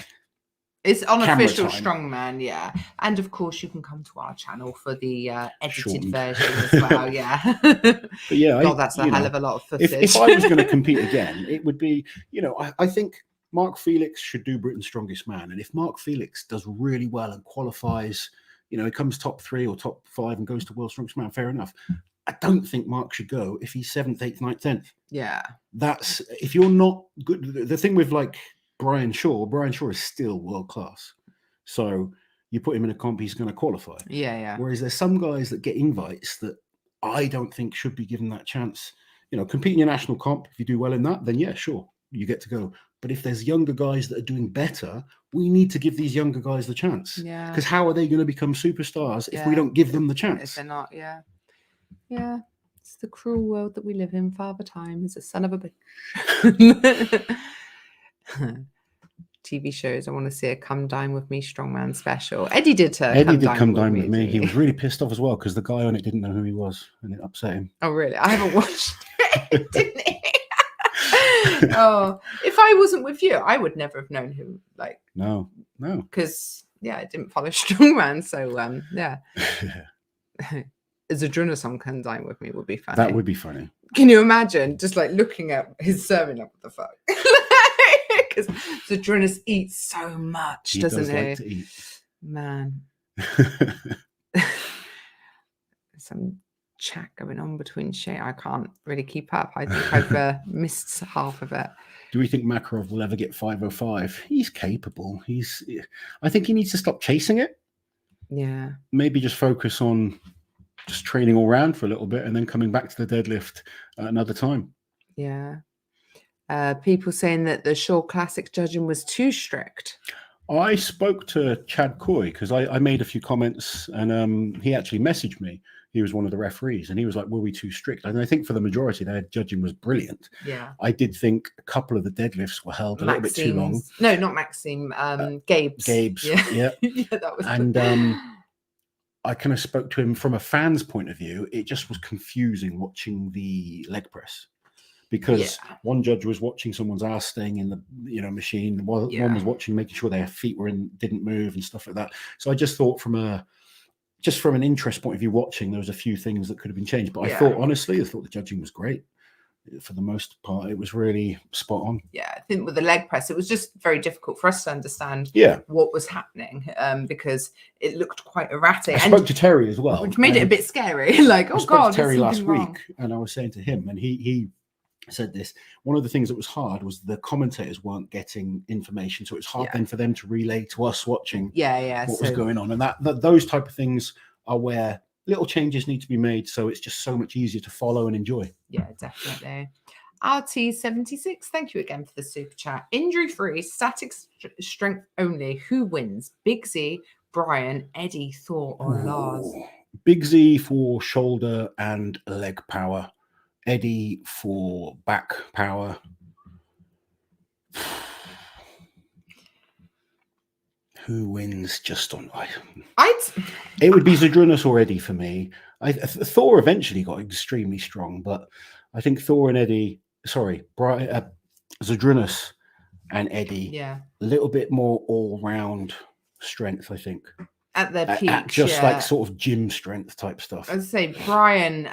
It's unofficial Strongman, yeah. And of course, you can come to our channel for the edited version as well, yeah. But yeah, God, that's a hell of a lot of footage. If I was going to compete again, it would be, I think Mark Felix should do Britain's Strongest Man. And if Mark Felix does really well and qualifies, he comes top 3 or top 5 and goes to World's Strongest Man, fair enough. I don't think Mark should go if he's 7th, 8th, 9th, 10th. Yeah. That's, if you're not good, the thing with like Brian Shaw is still world class. So you put him in a comp, he's going to qualify. Yeah, yeah. Whereas there's some guys that get invites that I don't think should be given that chance. Competing in national comp, if you do well in that, then yeah, sure, you get to go. But if there's younger guys that are doing better, we need to give these younger guys the chance. Yeah. Because how are they going to become superstars if we don't give them the chance? If they're not, yeah. Yeah. It's the cruel world that we live in. Father Time is a son of a bitch. TV shows. I want to see a Come Dine With Me Strongman special. Eddie did come dine with me. He was really pissed off as well because the guy on it didn't know who he was and it upset him. Oh, really? I haven't watched it, didn't he? Oh, if I wasn't with you, I would never have known who. Like, no, because I didn't follow Strongman. So, yeah. Zadrunas on Come Dine With Me would be funny. That would be funny. Can you imagine just like looking at his serving up? What the fuck? Because Zadrunas eats so much, doesn't he? Like to eat. Man. Some chat going on between shit. I can't really keep up. I think I've missed half of it. Do we think Makarov will ever get 505? He's capable. I think he needs to stop chasing it. Yeah. Maybe just focus on just training all round for a little bit and then coming back to the deadlift at another time. Yeah. People saying that the Shaw Classic judging was too strict. I spoke to Chad Coy because I made a few comments and he actually messaged me. He was one of the referees and he was like, were we too strict? And I think for the majority, their judging was brilliant. Yeah. I did think a couple of the deadlifts were held a little bit too long. No, not Maxime. Gabe's. Yeah. Yeah, that was. And I kind of spoke to him from a fan's point of view. It just was confusing watching the leg press. Because one judge was watching someone's ass staying in the machine, one was watching, making sure their feet were in, didn't move and stuff like that. So I just thought from an interest point of view, watching, there was a few things that could have been changed. But I thought the judging was great. For the most part, it was really spot on. Yeah, I think with the leg press, it was just very difficult for us to understand what was happening because it looked quite erratic. I spoke to Terry as well, which made it a bit scary. Like, oh God, I spoke to Terry last week, and I was saying to him, and he said this, one of the things that was hard was the commentators weren't getting information, so it's hard then for them to relay to us watching what was going on, and that those type of things are where little changes need to be made, so it's just so much easier to follow and enjoy. Yeah, definitely. RT76, thank you again for the super chat. Injury-free, static strength only. Who wins? Big Z, Brian, Eddie, Thor, or Loz? Big Z for shoulder and leg power. Eddie for back power. Who wins just on it would be Zadrunas or Eddie for me. Thor eventually got extremely strong, but I think Thor and Eddie, Zadrunas and Eddie, a little bit more all-round strength, I think. At their peak, just like sort of gym strength type stuff. I'd say Brian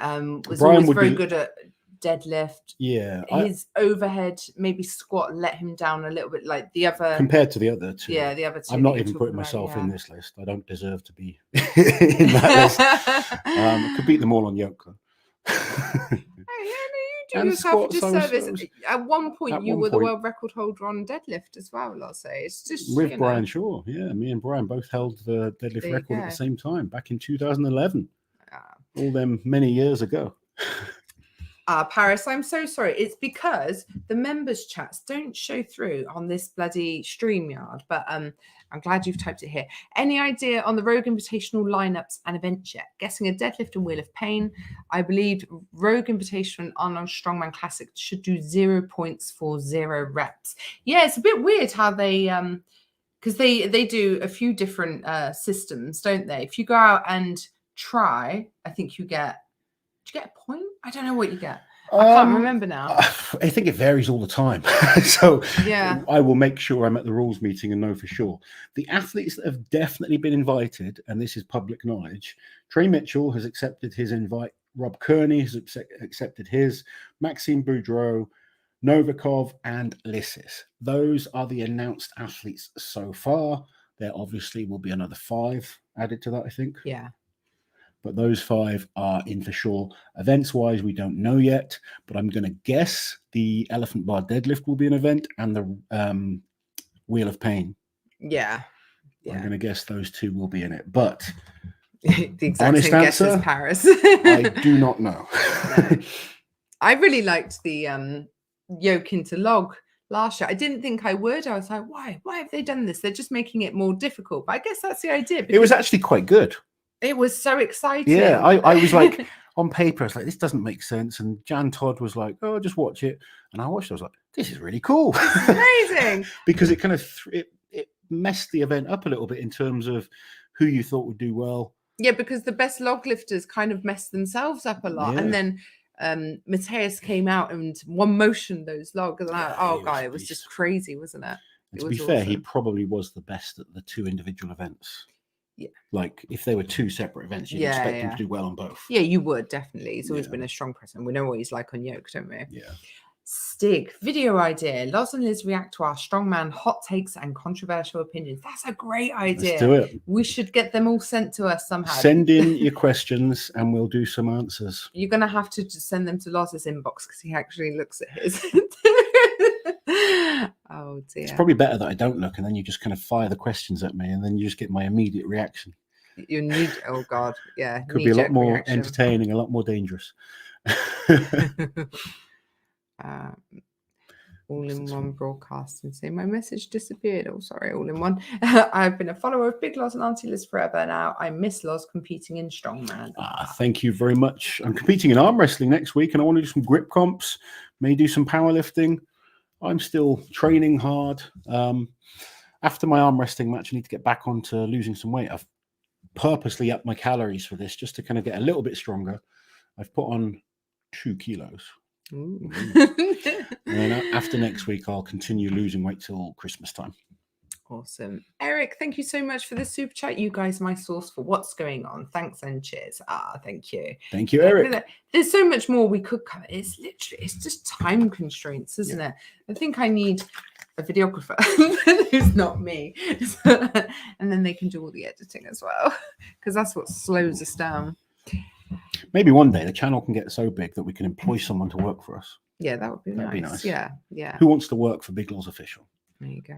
was always very good at deadlift. Yeah. His overhead, maybe squat, let him down a little bit, like the other. Compared to the other two. Yeah, the other two. I'm not even putting myself in this list. I don't deserve to be in that list. Could beat them all on yoke. You do yourself a disservice. At one point, you were the world record holder on deadlift as well, I'll say. It's just with Brian Shaw. Yeah, me and Brian both held the deadlift record at the same time back in 2011. All them many years ago. Paris, I'm so sorry. It's because the members' chats don't show through on this bloody StreamYard. But I'm glad you've typed it here. Any idea on the Rogue Invitational lineups and events yet? Guessing a deadlift and Wheel of Pain. I believe Rogue Invitational and Arnold Strongman Classic should do 0 points for 0 reps. Yeah, it's a bit weird how they because they do a few different systems, don't they? If you go out and try, I think you get. Do you get a point? I don't know what you get. I can't remember now. I think it varies all the time. So yeah, I will make sure I'm at the rules meeting and know for sure. The athletes that have definitely been invited, and this is public knowledge, Trey Mitchell has accepted his invite. Rob Kearney has accepted his. Maxime Boudreau, Novikov, and Lissis. Those are the announced athletes so far. There obviously will be another 5 added to that, I think. Yeah. But those 5 are in for sure. Events-wise, we don't know yet, but I'm going to guess the elephant bar deadlift will be an event and the Wheel of Pain. Yeah. I'm going to guess those 2 will be in it. But the exact honest same guess answer, as Paris. I do not know. No. I really liked the yoke into log last year. I didn't think I would. I was like, why? Why have they done this? They're just making it more difficult. But I guess that's the idea. It was actually quite good. It was so exciting. Yeah, I was like, on paper, I was like, this doesn't make sense. And Jan Todd was like, oh, just watch it. And I watched it. I was like, this is really cool. This is amazing. Because it kind of it messed the event up a little bit in terms of who you thought would do well. Yeah, because the best log lifters kind of messed themselves up a lot. Yeah. And then Mateus came out and one motion those logs. And it was just crazy, wasn't it? And to be fair, he probably was the best at the 2 individual events. Yeah. Like if there were 2 separate events, you'd expect him to do well on both. Yeah, you would definitely. He's always been a strong person. We know what he's like on yoke, don't we? Yeah. Stig, video idea. Loz and Liz react to our strongman hot takes and controversial opinions. That's a great idea. Let's do it. We should get them all sent to us somehow. Send in your questions and we'll do some answers. You're going to have to just send them to Loz's inbox because he actually looks at his. Oh dear. It's probably better that I don't look and then you just kind of fire the questions at me and then you just get my immediate reaction. You need, oh God, yeah. Could be a lot more entertaining, a lot more dangerous. All in one broadcast and say my message disappeared. Oh, sorry, all in one. I've been a follower of Big Loz and Auntie Liz forever now. I miss Loz competing in strongman. Thank you very much. I'm competing in arm wrestling next week and I want to do some grip comps, may do some powerlifting. I'm still training hard. After my arm wrestling match, I need to get back onto losing some weight. I've purposely upped my calories for this just to kind of get a little bit stronger. I've put on 2 kilos. And then after next week, I'll continue losing weight till Christmas time. Awesome. Eric, thank you so much for the super chat. You guys, my source for what's going on. Thanks and cheers. Thank you. Thank you, Eric. There's so much more we could cover. It's just time constraints, isn't it? I think I need a videographer who's not me. And then they can do all the editing as well, because that's what slows us down. Maybe one day the channel can get so big that we can employ someone to work for us. Yeah, that would be nice. Yeah. Who wants to work for Big Loz Official? There you go.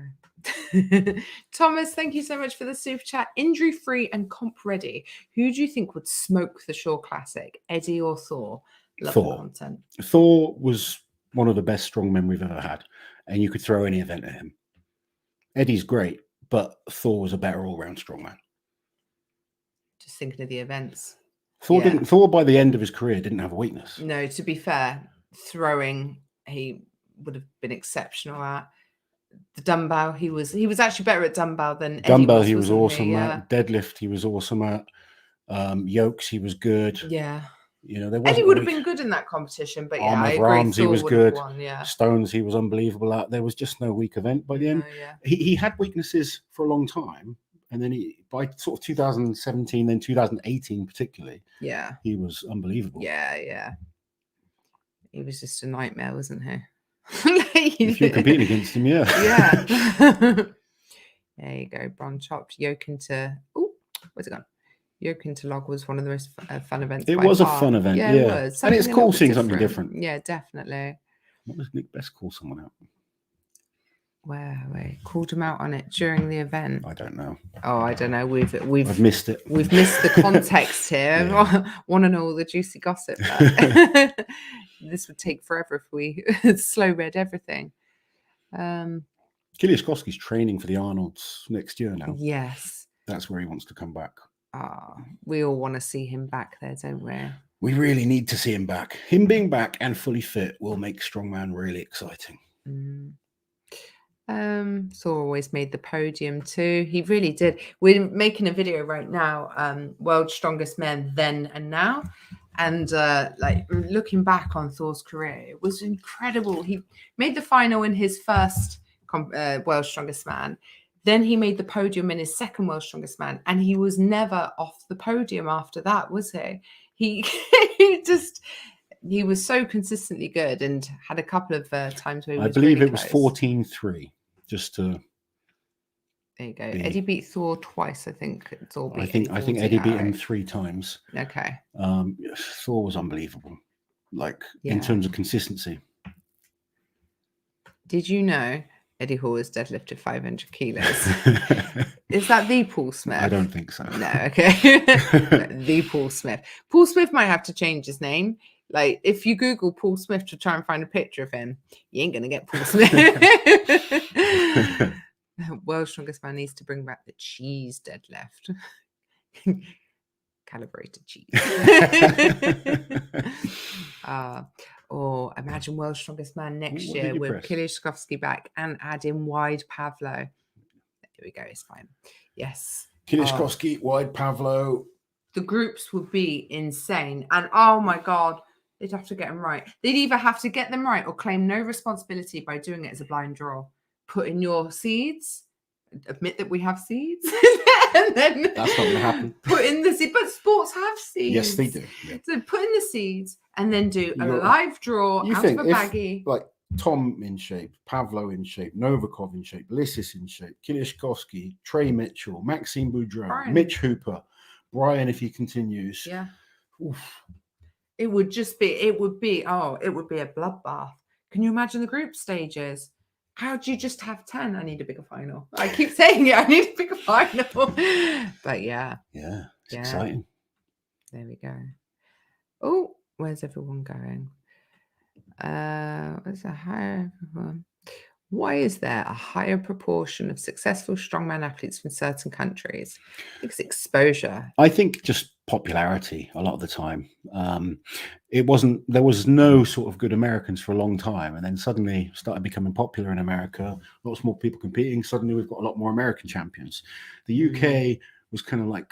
Thomas, thank you so much for the super chat. Injury free and comp ready. Who do you think would smoke the Shore Classic, Eddie or Thor? Thor. Content. Thor was one of the best strongmen we've ever had, and you could throw any event at him. Eddie's great, but Thor was a better all-round strongman. Just thinking of the events. Thor by the end of his career didn't have a weakness. No, to be fair, throwing he would have been exceptional at. The dumbbell, he was actually better at dumbbell than dumbbell. Eddie he was awesome at deadlift. He was awesome at yokes. He was good. Yeah, you know, Eddie would have been good in that competition, but I agree. Arms, he was good. Stones, he was unbelievable at. There was just no weak event by the end. He had weaknesses for a long time. And then by sort of 2017, then 2018 particularly, he was unbelievable. Yeah. He was just a nightmare, wasn't he? If you're competing against him, yeah. There you go. Bron chopped. Yoke into. Oh, where's it gone? Yoke into log was one of the most fun events. It was a fun event. Yeah, it was. And it's cool seeing something different. Yeah, definitely. What does Nick Best call someone out? Where we called him out on it during the event. I don't know. Oh, I don't know. I've missed it. We've missed the context here. Yeah. Want to know all the juicy gossip? This would take forever if we slow read everything. Kiliashkovsky's training for the Arnolds next year now. Yes. That's where he wants to come back. We all want to see him back there, don't we? We really need to see him back. Him being back and fully fit will make Strongman really exciting. Thor always made the podium too. He really did. We're making a video right now, World's Strongest Men Then and Now. And like looking back on Thor's career, it was incredible. He made the final in his first World's Strongest Man. Then he made the podium in his second World's Strongest Man, and he was never off the podium after that, was he? He was so consistently good, and had a couple of times where he was, I believe really it was close. 14-3. Just to. There you go. Eddie beat Thor twice, I think. It's all. I think Eddie beat him 3 times. Okay. Thor was unbelievable, in terms of consistency. Did you know Eddie Hall has deadlifted 500 kilos? Is that the Paul Smith? I don't think so. No, okay. The Paul Smith. Paul Smith might have to change his name. Like, if you Google Paul Smith to try and find a picture of him, you ain't going to get Paul Smith. World's Strongest Man needs to bring back the cheese deadlift. Calibrated cheese. Or imagine World's Strongest Man next year with Kiliashkovsky back and add in Wide Pavlo. There we go. It's fine. Yes. Kiliashkovsky, Wide Pavlo. The groups would be insane. And oh my God, they'd have to get them right. They'd either have to get them right or claim no responsibility by doing it as a blind draw. Put in your seeds, admit that we have seeds, and then that's not going to happen. Put in the seeds, but sports have seeds. Yes, they do. Yeah. So put in the seeds and then do a live draw out of a baggie. Like Tom in shape, Pavlo in shape, Novikov in shape, Lissis in shape, Kiliashkovsky, Trey Mitchell, Maxime Boudreau, Mitch Hooper, Brian if he continues. Yeah. Oof. It would be a bloodbath. Can you imagine the group stages? How do you just have 10? I need a bigger final. I keep saying it. I need a bigger final. But yeah. Yeah. It's exciting. There we go. Oh, where's everyone going? Why is there a higher proportion of successful strongman athletes from certain countries? I think it's exposure. I think just popularity a lot of the time. There was no sort of good Americans for a long time, and then suddenly started becoming popular in America. Lots more people competing. Suddenly we've got a lot more American champions. The UK was kind of like,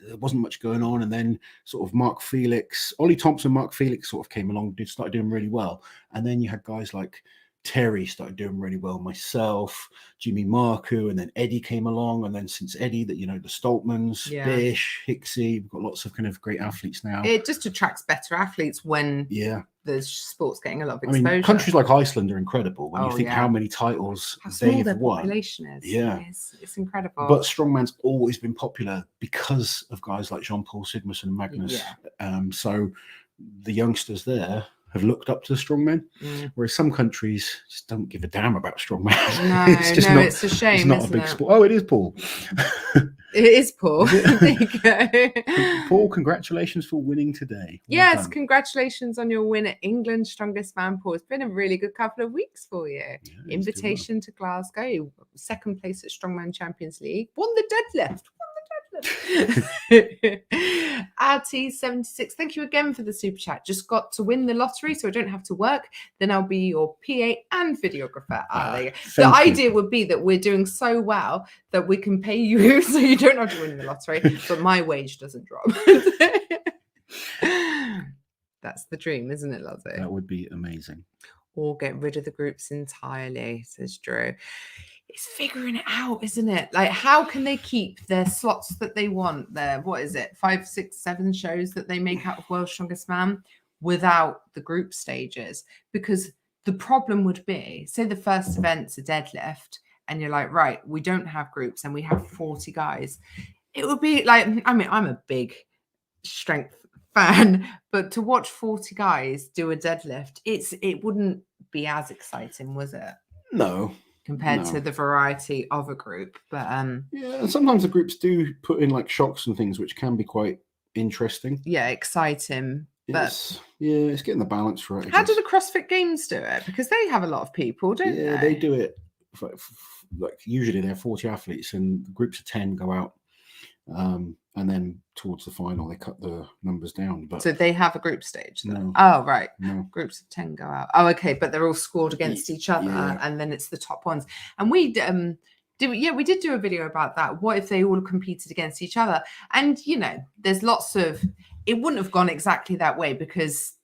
there wasn't much going on, and then sort of Mark Felix, Ollie Thompson, Mark Felix sort of came along, started doing really well, and then you had guys like Terry started doing really well, myself, Jimmy Marku, and then Eddie came along, and then since Eddie, the Stoltmans, Bish, Hicksy, we've got lots of kind of great athletes now. It just attracts better athletes when the sport's getting a lot of exposure. I mean, countries like Iceland are incredible when you think how many titles they've won. Population is. Yeah, it's incredible. But strongman's always been popular because of guys like Jean-Paul Sigmarsson and Magnus. So the youngsters there have looked up to the strongmen, whereas some countries just don't give a damn about strongman. No, it's a shame. It's not a big sport. Oh, it is Paul. It is Paul. There you go. Paul, congratulations for winning today. Yes, congratulations on your win at England's Strongest Man, Paul. It's been a really good couple of weeks for you. Yeah, Invitation to Glasgow, second place at Strongman Champions League, won the deadlift. RT76, thank you again for the super chat. Just got to win the lottery so I don't have to work, then I'll be your PA and videographer. There you go. The idea would be that we're doing so well that we can pay you so you don't have to win the lottery, but my wage doesn't drop. That's the dream, isn't it, Lozzie? That would be amazing. Or get rid of the groups entirely, says Drew. It's figuring it out, isn't it? Like, how can they keep their slots that they want? Their, 5, 6, 7 shows that they make out of World's Strongest Man without the group stages? Because the problem would be, say the first event's a deadlift, and you're like, right, we don't have groups and we have 40 guys. It would be like, I mean, I'm a big strength fan, but to watch 40 guys do a deadlift, it wouldn't be as exciting, was it? No. compared to the variety of a group. But yeah, and sometimes the groups do put in like shocks and things, which can be quite interesting. Yeah, exciting. But it's getting the balance right. How do the CrossFit Games do it? Because they have a lot of people, don't they? Yeah, they do it. Like usually they're 40 athletes, and groups of 10 go out. And then towards the final, they cut the numbers down. But so they have a group stage. No. Oh, right. No. Groups of 10 go out. Oh, okay. But they're all scored against each other, and then it's the top ones. And we we did do a video about that. What if they all competed against each other? And there's lots of. It wouldn't have gone exactly that way because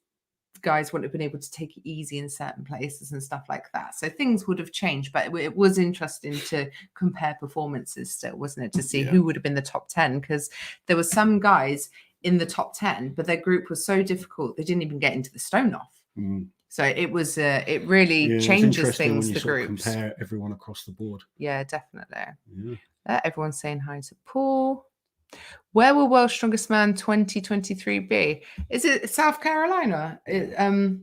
guys wouldn't have been able to take it easy in certain places and stuff like that. So things would have changed, but it was interesting to compare performances still, wasn't it? To see who would have been the top 10, because there were some guys in the top 10, but their group was so difficult they didn't even get into the stone off. So it was it really changes things, the groups. Compare everyone across the board. Yeah, definitely. Everyone's saying hi to Paul. Where will World's Strongest Man 2023 be? Is it South Carolina?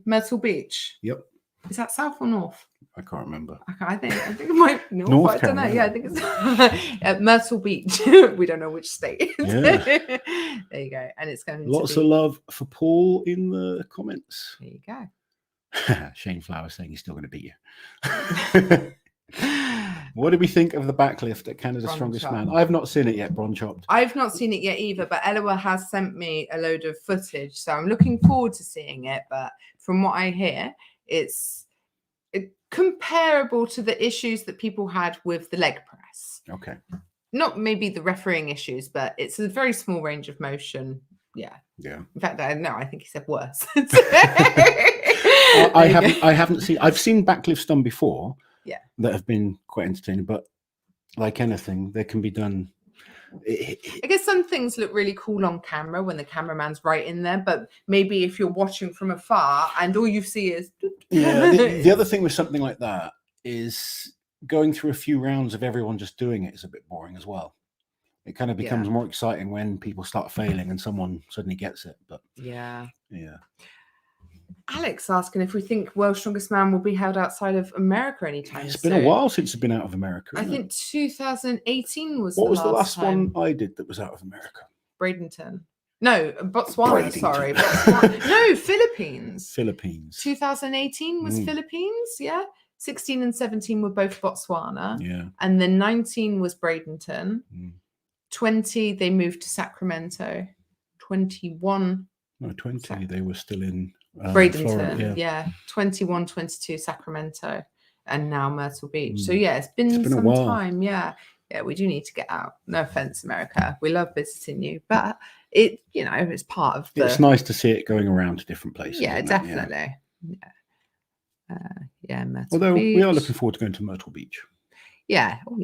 Myrtle Beach? Yep. Is that south or north? I can't remember. I think it might be north. I don't know. Yeah, I think it's Myrtle Beach. We don't know which state. Yeah. There you go. And it's going Lots of love for Paul in the comments. There you go. Shane Flower saying he's still going to beat you. What did we think of the backlift at Canada's Strongest Man? I've not seen it yet, Bron Chopped. I've not seen it yet either, but Eloa has sent me a load of footage, so I'm looking forward to seeing it. But from what I hear, it's comparable to the issues that people had with the leg press. Okay. Not maybe the refereeing issues, but it's a very small range of motion. Yeah. In fact, I think he said worse. I haven't seen. I've seen backlifts done before. Yeah. That have been quite entertaining, but like anything, they can be done. I guess some things look really cool on camera when the cameraman's right in there, but maybe if you're watching from afar and all you see is the other thing with something like that is going through a few rounds of everyone just doing it is a bit boring as well. It kind of becomes more exciting when people start failing and someone suddenly gets it. But yeah. Alex asking if we think World's Strongest Man will be held outside of America anytime soon. It's been a while since it's been out of America. I think 2018 was what was the last one I did that was out of America? Bradenton. No, Botswana. Sorry, Botswana. No, Philippines. 2018 was Philippines. Yeah, 16 and 17 were both Botswana. Yeah, and then 19 was Bradenton. 20 they moved to Sacramento. 21. No, 20 they were still in. Bradenton, Florida, 21, 22, Sacramento, and now Myrtle Beach. So it's been some time. Yeah, we do need to get out. No offense, America, we love visiting you, but it's part of the. It's nice to see it going around to different places. Yeah, definitely. Myrtle Although Beach. we are looking forward to going to Myrtle Beach. Yeah. Oh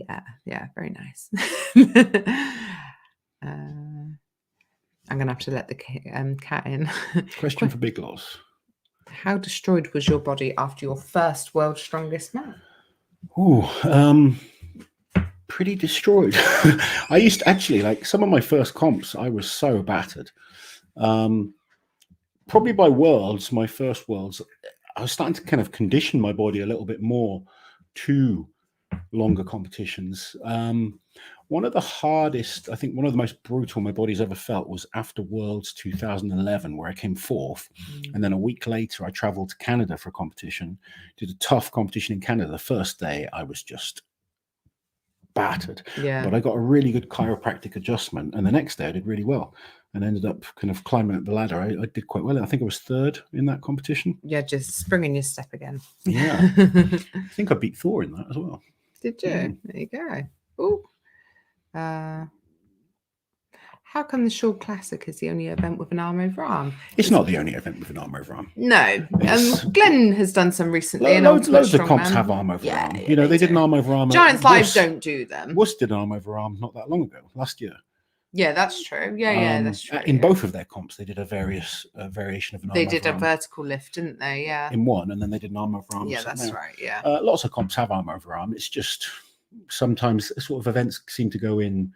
yeah, very nice. I'm going to have to let the cat in. Question for Big Loz. How destroyed was your body after your first World's Strongest Man? Oh, pretty destroyed. I used to actually, like some of my first comps, I was so battered. Probably by Worlds, my first Worlds, I was starting to kind of condition my body a little bit more to longer competitions. One of the hardest, I think one of the most brutal my body's ever felt was after Worlds 2011, where I came fourth. And then a week later, I traveled to Canada for a competition, did a tough competition in Canada. The first day, I was just battered. Yeah. But I got a really good chiropractic adjustment. And the next day, I did really well and ended up kind of climbing up the ladder. I did quite well. I think I was third in that competition. Yeah, just springing your step again. Yeah. I think I beat Thor in that as well. Did you? There you go. Oh. How come the Shore Classic is the only event with an arm over arm? It's not the only event with an arm over arm. No. Glenn has done some recently. Loads of comps have arm over arm. Yeah, they did an arm over arm. Giants Live don't do them. Worcester did an arm over arm not that long ago, last year. Yeah, that's true. Yeah, that's true. In both of their comps, they did a variation of an arm over arm. They did a vertical lift, didn't they? Yeah. In one, and then they did an arm over arm. Yeah, that's right. Yeah. Lots of comps have arm over arm. It's just sometimes sort of events seem to go in.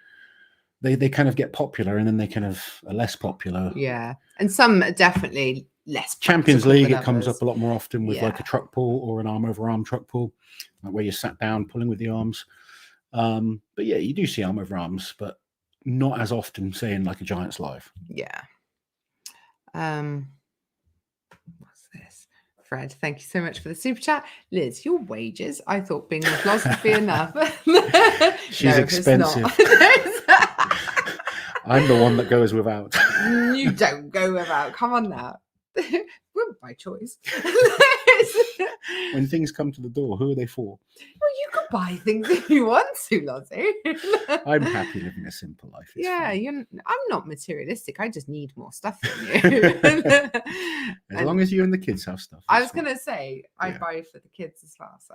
They kind of get popular, and then they kind of are less popular. Yeah, and some are definitely less. Champions League, it comes up a lot more often with like a truck pull or an arm over arm truck pull. like where you're sat down pulling with the arms. But yeah, you do see arm over arms, but not as often, say, in like a Giants Live. Yeah. What's this? Fred, thank you so much for the super chat. Liz, your wages. I thought being with Loz would be enough. She's expensive. I'm the one that goes without. You don't go without. Come on now. Well, by choice. When things come to the door, who are they for? Well, you can buy things if you want to, Lozzie. I'm happy living a simple life. It's fine. I'm not materialistic. I just need more stuff from you. As long as you and the kids have stuff. I was going to say, I buy for the kids as well. So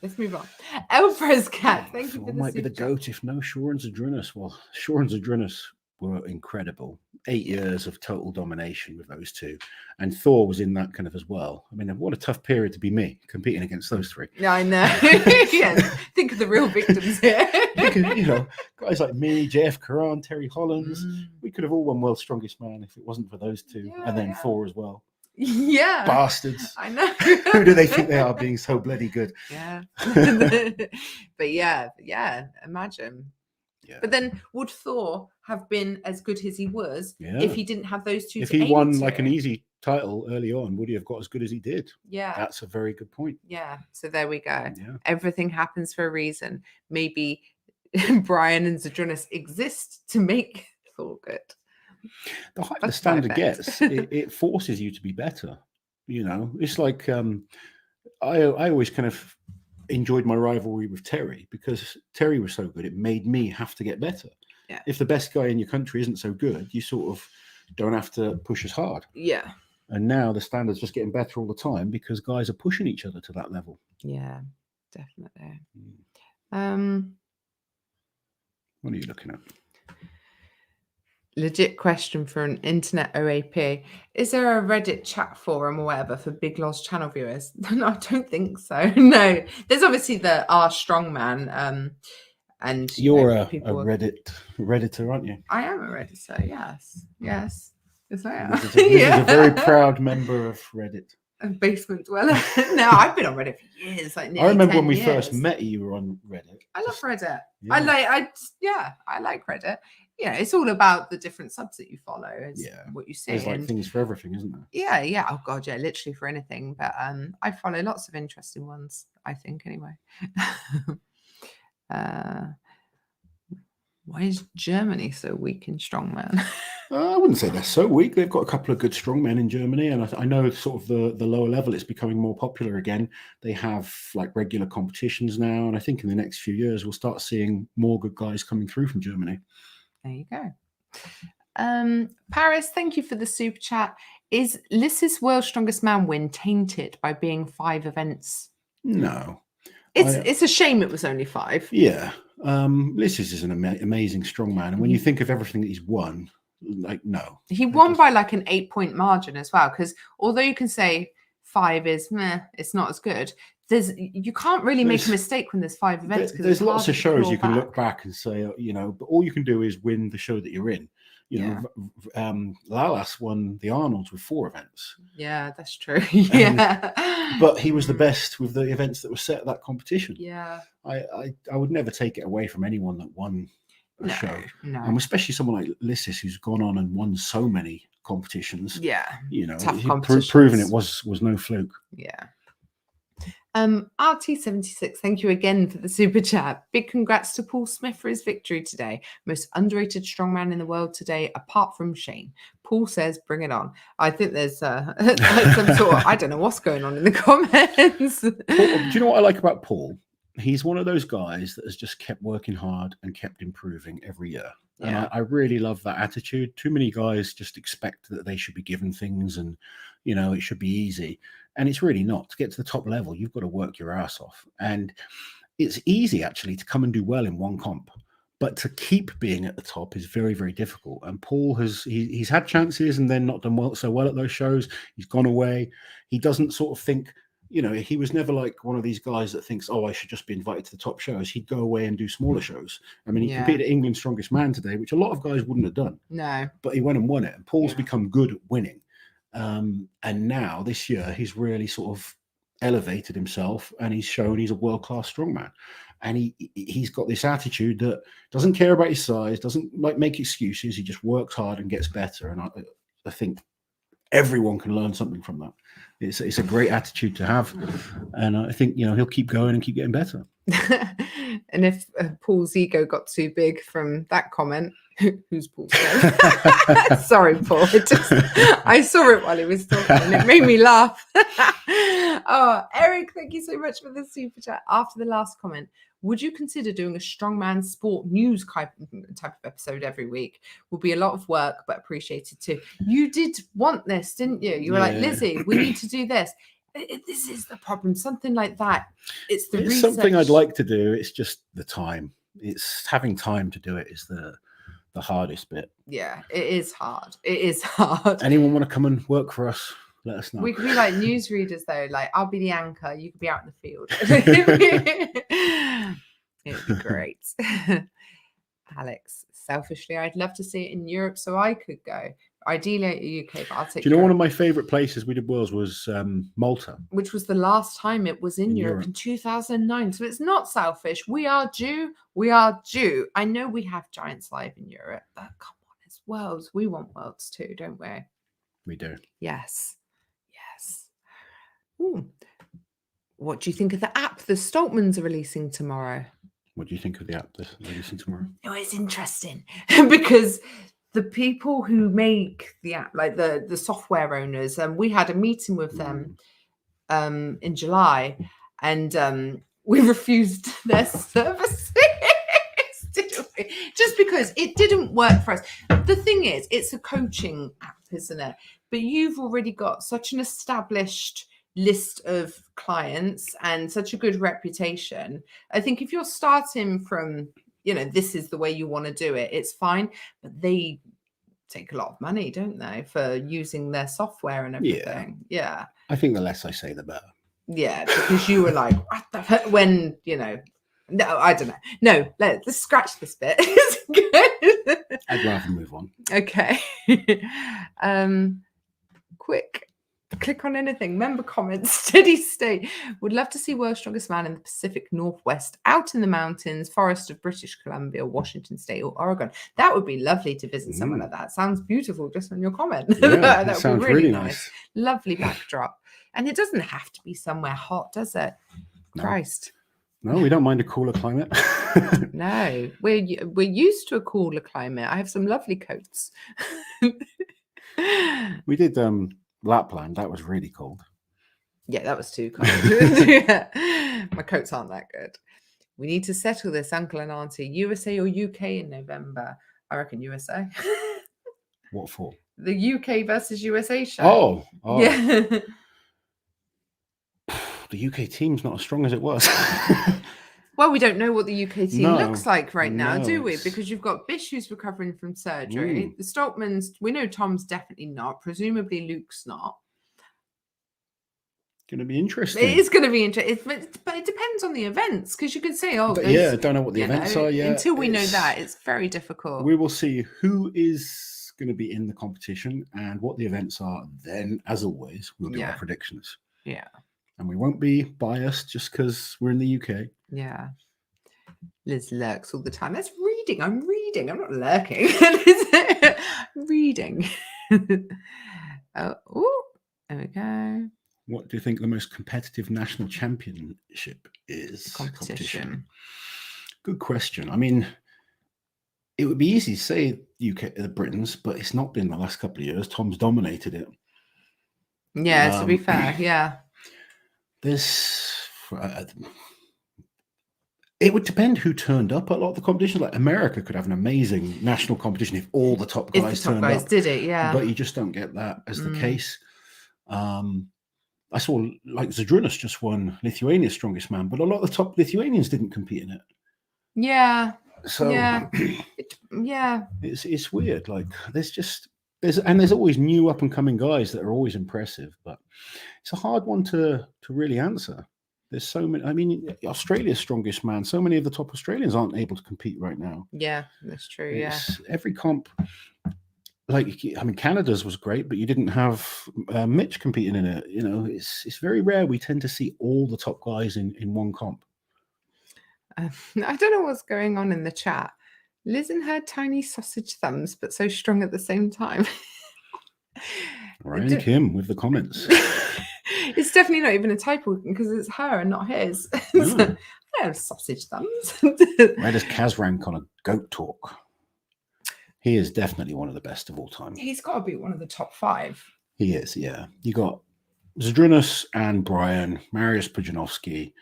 let's move on. Elfra's cat, thank you for the might be the goat if no Shaw and Zadrunas. Well, Shaw and Zadrunas were incredible. 8 years of total domination with those two, and Thor was in that kind of as well. I mean, what a tough period to be me competing against those three. Yeah, I know. Yes, think of the real victims here. Because, guys like me, JF Karan, Terry Hollands, we could have all won World's Strongest Man if it wasn't for those two, and then Thor as well. Yeah, bastards. I know. Who do they think they are, being so bloody good? Yeah. But yeah, imagine. Yeah. But then would Thor have been as good as he was if he didn't have those two? If he won like an easy title early on, would he have got as good as he did? Yeah. That's a very good point. Yeah. So there we go. Yeah. Everything happens for a reason. Maybe Brian and Zadrunas exist to make Thor good. The higher the standard gets, it forces you to be better. It's like I always kind of enjoyed my rivalry with Terry because Terry was so good. It made me have to get better. Yeah. If the best guy in your country isn't so good, you sort of don't have to push as hard. Yeah. And now the standard's just getting better all the time because guys are pushing each other to that level. Yeah, definitely. What are you looking at? Legit question for an internet OAP. Is there a Reddit chat forum or whatever for Big Loz channel viewers? No, I don't think so. No. There's obviously the R Strongman. And you're a Redditor, aren't you? I am a Redditor, yes. Yes. Yes, I am. This is a very proud member of Reddit. A basement dweller. No, I've been on Reddit for years. Like I remember when we first met you were on Reddit. I love Reddit. Yeah. I like Reddit. Yeah, it's all about the different subs that you follow. It's what you see. There's like things for everything, isn't there? Yeah. Oh god, yeah, literally for anything. But I follow lots of interesting ones, I think, anyway. Why is Germany so weak in strongman? I wouldn't say they're so weak. They've got a couple of good strongmen in Germany, and I know sort of the lower level it's becoming more popular again. They have like regular competitions now, and I think in the next few years we'll start seeing more good guys coming through from Germany. There you go. Paris, thank you for the super chat. Is Liz's World's Strongest Man win tainted by being 5 events? No. It's a shame it was only 5. Yeah. Liz is an amazing strongman. And when you think of everything that he's won, like, no. He won by like an 8-point margin as well. Because although you can say 5 is meh, it's not as good. You can't really make a mistake when there's 5 events. There's lots of shows you can look back and say, but all you can do is win the show that you're in. Lalas won the Arnold with 4 events. Yeah, that's true. Yeah. But he was the best with the events that were set at that competition. Yeah. I would never take it away from anyone that won a show. No. And especially someone like Lysis who's gone on and won so many competitions. Yeah. Tough competitions. Proving it was no fluke. Yeah. RT76, thank you again for the super chat. Big congrats to Paul Smith for his victory today. Most underrated strongman in the world today, apart from Shane. Paul says, bring it on. I think there's some sort of, I don't know what's going on in the comments. Paul, do you know what I like about Paul? He's one of those guys that has just kept working hard and kept improving every year. And I really love that attitude. Too many guys just expect that they should be given things and, it should be easy. And it's really not. To get to the top level, you've got to work your ass off. And it's easy, actually, to come and do well in one comp. But to keep being at the top is very, very difficult. And Paul he's had chances and then not done so well at those shows. He's gone away. He doesn't sort of think, he was never like one of these guys that thinks, I should just be invited to the top shows. He'd go away and do smaller shows. I mean, he competed at England's Strongest Man today, which a lot of guys wouldn't have done. No. But he went and won it. And Paul's become good at winning. And now this year, he's really sort of elevated himself, and he's shown he's a world-class strongman. And he's got this attitude that doesn't care about his size, doesn't like make excuses. He just works hard and gets better. And I think everyone can learn something from that. It's a great attitude to have, and I think he'll keep going and keep getting better. And if Paul's ego got too big from that comment, who's Paul's ego? Sorry, Paul. I saw it while he was talking, and it made me laugh. Oh, Eric, thank you so much for the super chat. After the last comment, would you consider doing a strongman sport news type of episode every week? Will be a lot of work, but appreciated too. You did want this, didn't you? You were like, Lizzie, we need to do this. This is the problem. Something like that. It's something I'd like to do. It's just the time. It's having time to do it is the hardest bit. Yeah, it is hard. It is hard. Anyone want to come and work for us? Let us know. We could be like newsreaders though. Like, I'll be the anchor. You could be out in the field. It'd be great. Alex, selfishly, I'd love to see it in Europe so I could go. Ideally UK, but I'll take. Do you know one of my favourite places we did was Malta, which was the last time it was in Europe in 2009. So it's not selfish. We are due. We are due. I know we have Giants Live in Europe, but come on, it's worlds. We want worlds too, don't we? We do. Yes. Ooh. What do you think of the app the Stoltmans are releasing tomorrow? What do you think of the app they're releasing tomorrow? Oh, it's interesting because the people who make the app, like the software owners, we had a meeting with them in July, and we refused their services. Just because it didn't work for us. The thing is, it's a coaching app, isn't it? But you've already got such an established list of clients and such a good reputation. I think if you're starting from, this is the way you want to do it, it's fine. But they take a lot of money, don't they, for using their software and everything? Yeah. I think the less I say, the better. Yeah, because you were like, what the heck? When, no, I don't know. No, let's scratch this bit. I'd rather move on. Okay. Quick. Click on anything. Member comments. Steady state. Would love to see World's Strongest Man in the Pacific Northwest, out in the mountains, forest of British Columbia, Washington State, or Oregon. That would be lovely to visit somewhere like that. Sounds beautiful just on your comment. Yeah, that sounds would be really nice. Lovely backdrop. And it doesn't have to be somewhere hot, does it? No. Christ. No, we don't mind a cooler climate. No, we're used to a cooler climate. I have some lovely coats. We did Lapland. That was really cold. Yeah, that was too cold. Yeah. My coats aren't that good. We need to settle this, uncle and auntie. USA or UK in November? I reckon USA. What for? The UK versus USA show. Oh. Yeah. The UK team's not as strong as it was. Well, we don't know what the UK team looks like right now, do we? It's... Because you've got Bish who's recovering from surgery. The Stoltmans, we know Tom's definitely not. Presumably Luke's not. Going to be interesting. It is going to be interesting, but it depends on the events, because you can say, I don't know what the events are yet. Until we know that, it's very difficult. We will see who is going to be in the competition and what the events are. Then, as always, we'll do our predictions. Yeah. And we won't be biased just because we're in the UK. Yeah. Liz lurks all the time. That's reading. I'm reading. I'm not lurking. I'm reading. Oh, there we go. What do you think the most competitive national championship is? Competition. Good question. I mean, it would be easy to say UK, the Britons, but it's not been the last couple of years. Tom's dominated it. Yeah, to be fair, yeah. It would depend who turned up at a lot of the competitions. Like America could have an amazing national competition if all the top guys turned up. Did it, yeah. But you just don't get that as the case. I saw like Zadrunas just won Lithuania's Strongest Man, but a lot of the top Lithuanians didn't compete in it. Yeah. So yeah. It's weird. Like there's always new up and coming guys that are always impressive, but it's a hard one to really answer. There's so many. I mean, Australia's Strongest Man. So many of the top Australians aren't able to compete right now. Yeah, that's true. Every comp, it's a hard one to really answer. There's so many. I mean, Australia's Strongest Man. So many of the top Australians aren't able to compete right now. Yeah, Yeah, that's true. Every comp like, I mean, Canada's was great, but you didn't have Mitch competing in it. You know, it's very rare. We tend to see all the top guys in one comp. I don't know what's going on in the chat. Liz and her tiny sausage thumbs, but so strong at the same time. Ryan Kim with the comments. It's definitely not even a typo because it's her and not his. No. I have sausage thumbs. Where does Kaz rank on a goat talk? He is definitely one of the best of all time. He's got to be one of the top 5. He is, yeah. You got Zdrunas and Brian, Mariusz Pudzianowski,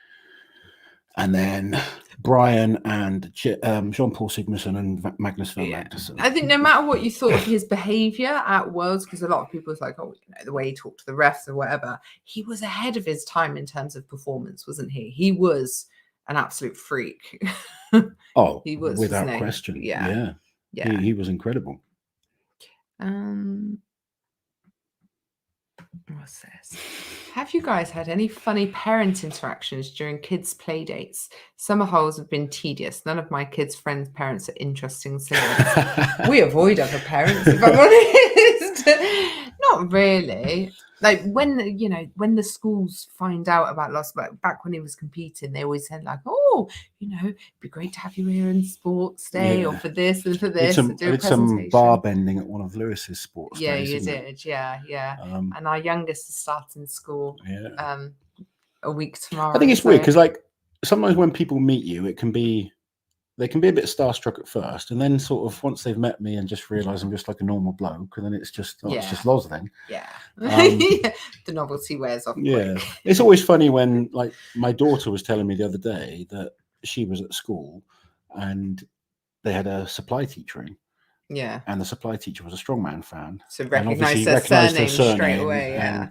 and then Brian and Jean-Paul Sigmarsson and Magnus van Magnussen. I think no matter what you thought of his behaviour at Worlds, because a lot of people was like, oh, you know, the way he talked to the refs or whatever, he was ahead of his time in terms of performance, wasn't he? He was an absolute freak. Oh, he was without question. Yeah. He was incredible. What's this? Have you guys had any funny parent interactions during kids' play dates? Summer holes have been tedious. None of my kids' friends' parents are interesting singers. We avoid other parents, if I'm honest. Not really. Like when the schools find out about Loz, back when he was competing, they always said like, oh, you know, it'd be great to have you here in sports day or for this and for this. I did some bar bending at one of Lewis's sports days. You did. Yeah. And our youngest is starting school a week tomorrow. I think it's weird because like sometimes when people meet you, they can be a bit starstruck at first, and then sort of once they've met me and just realize I'm just like a normal bloke, and then it's just it's just Loz then. Yeah. The novelty wears off. Yeah. It's always funny when like my daughter was telling me the other day that she was at school and they had a supply teacher in. Yeah. And the supply teacher was a Strongman fan. So recognized her surname straight away. Yeah.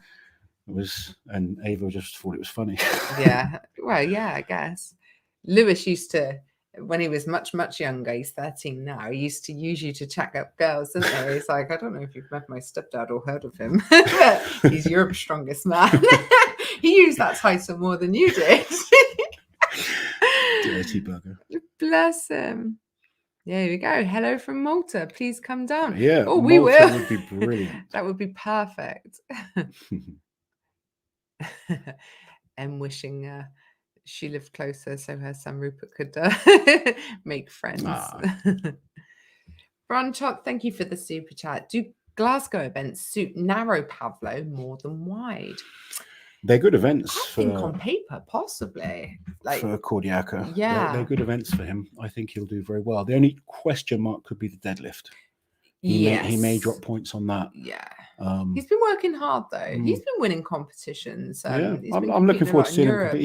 And Ava just thought it was funny. Yeah. Well, yeah, I guess. Lewis used to, when he was much, much younger, he's 13 now, he used to use you to chat up girls, didn't he? He's like, I don't know if you've met my stepdad or heard of him, but he's Europe's strongest man. He used that title more than you did. Dirty bugger. Bless him. There we go. Hello from Malta. Please come down. Yeah. Oh, we will. That would be brilliant. That would be perfect. And wishing she lived closer so her son Rupert could make friends. Bronchot, thank you for the super chat. Do Glasgow events suit narrow Pavlo more than wide? They're good events. I think on paper, possibly. Like for Kordiaka. Yeah. They're good events for him. I think he'll do very well. The only question mark could be the deadlift. He may drop points on that. Yeah. He's been working hard though. He's been winning competitions. I'm looking forward to seeing him.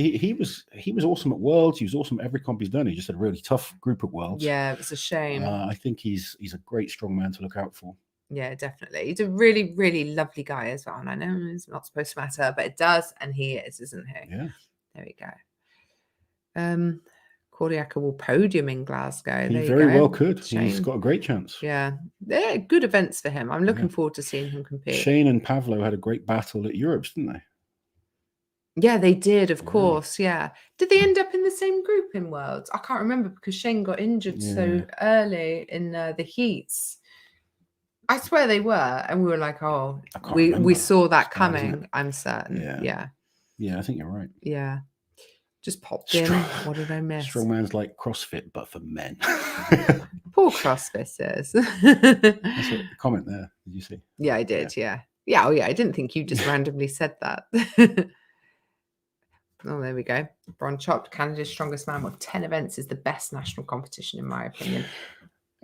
He was awesome at Worlds. He was awesome at every comp he's done. He just had a really tough group at Worlds. Yeah, it was a shame. I think he's a great strongman to look out for. Yeah, definitely. He's a really, really lovely guy as well. And I know it's not supposed to matter, but it does, and he is, isn't he? Yeah. There we go. Kordiaka will podium in Glasgow. He very well could. Shane. He's got a great chance. Yeah. They're good events for him. I'm looking forward to seeing him compete. Shane and Pavlo had a great battle at Europe's, didn't they? Yeah, they did, of course. Yeah. Did they end up in the same group in Worlds? I can't remember because Shane got injured so early in the heats. I swear they were. And we were like, oh, we saw that coming. I'm certain. Yeah. Yeah, I think you're right. Yeah. Just popped in. What did I miss? Strongman's like CrossFit, but for men. Poor CrossFitters. That's a comment there. Did you see? Yeah, I did. Yeah. Oh, yeah. I didn't think you just randomly said that. Oh, there we go. Bron Chopped, Canada's strongest man with 10 events is the best national competition, in my opinion.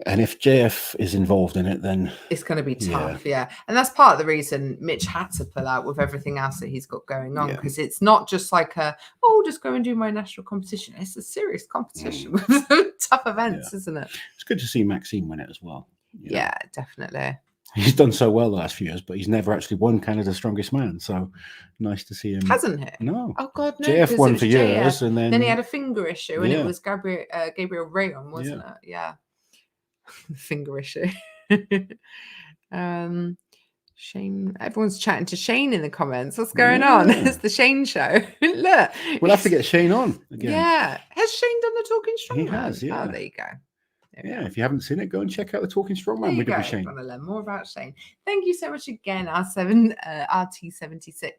And if JF is involved in it, then it's going to be tough, yeah. And that's part of the reason Mitch had to pull out with everything else that he's got going on, because it's not just like just go and do my national competition. It's a serious competition with some tough events, isn't it? It's good to see Maxime win it as well. Yeah, definitely. He's done so well the last few years, but he's never actually won Canada's strongest man. So nice to see him. Hasn't he? No. Oh God, no. JF won for years, and then he had a finger issue, and it was Gabriel Rayon, wasn't it? Yeah. Finger issue. Shane, everyone's chatting to Shane in the comments. What's going on? It's the Shane show. Look, we'll have to get Shane on again. Yeah, has Shane done the Talking Strongman? He has. Yeah. Oh, there you go. Yeah, if you haven't seen it, go and check out the Talking Strongman video with Shane. Want to learn more about Shane. Thank you so much again, RT76.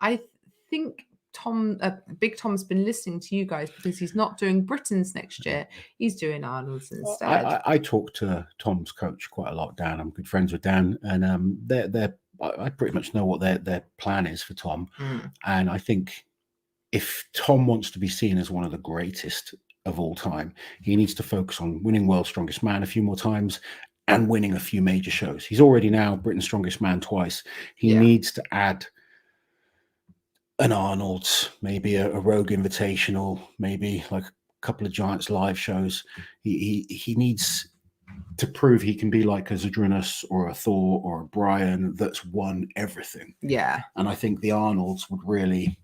I think Big Tom's been listening to you guys because he's not doing Britain's next year. He's doing Arnold's instead. I talk to Tom's coach quite a lot, Dan. I'm good friends with Dan, and I pretty much know what their plan is for Tom. And I think if Tom wants to be seen as one of the greatest of all time, he needs to focus on winning World's Strongest Man a few more times and winning a few major shows. He's already now Britain's Strongest Man twice. He needs to add an Arnold's, maybe a Rogue Invitational, maybe like a couple of Giants live shows. He needs to prove he can be like a Zadrunas or a Thor or a Brian that's won everything. Yeah. And I think the Arnolds would really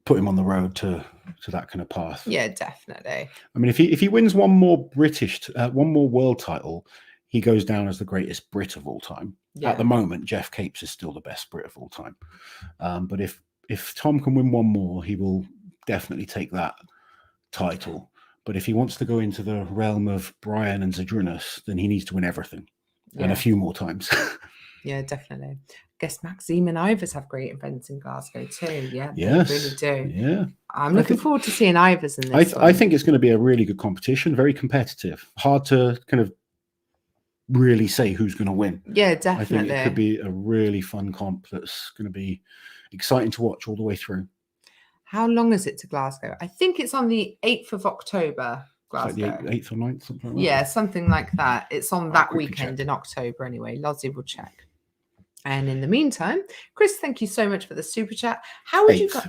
put him on the road to that kind of path. Yeah, definitely. I mean, if he wins one more world title, he goes down as the greatest Brit of all time. Yeah. At the moment, Jeff Capes is still the best Brit of all time. But if Tom can win one more, he will definitely take that title. But if he wants to go into the realm of Brian and Zadrunas, then he needs to win everything and a few more times. Yeah, definitely. I guess Maxime and Ivers have great events in Glasgow too. Yeah, yes, they really do. Yeah, I'm looking forward to seeing Ivers in this. I think it's going to be a really good competition, very competitive. Hard to kind of really say who's going to win. Yeah, definitely. I think it could be a really fun comp that's going to be exciting to watch all the way through. How long is it to Glasgow? I think it's on the 8th of October. Glasgow. Like the 8th or 9th, something like that. Yeah, something like that. It's on that weekend in October anyway. Lozzie will check. And in the meantime, Chris, thank you so much for the super chat. How would you guys...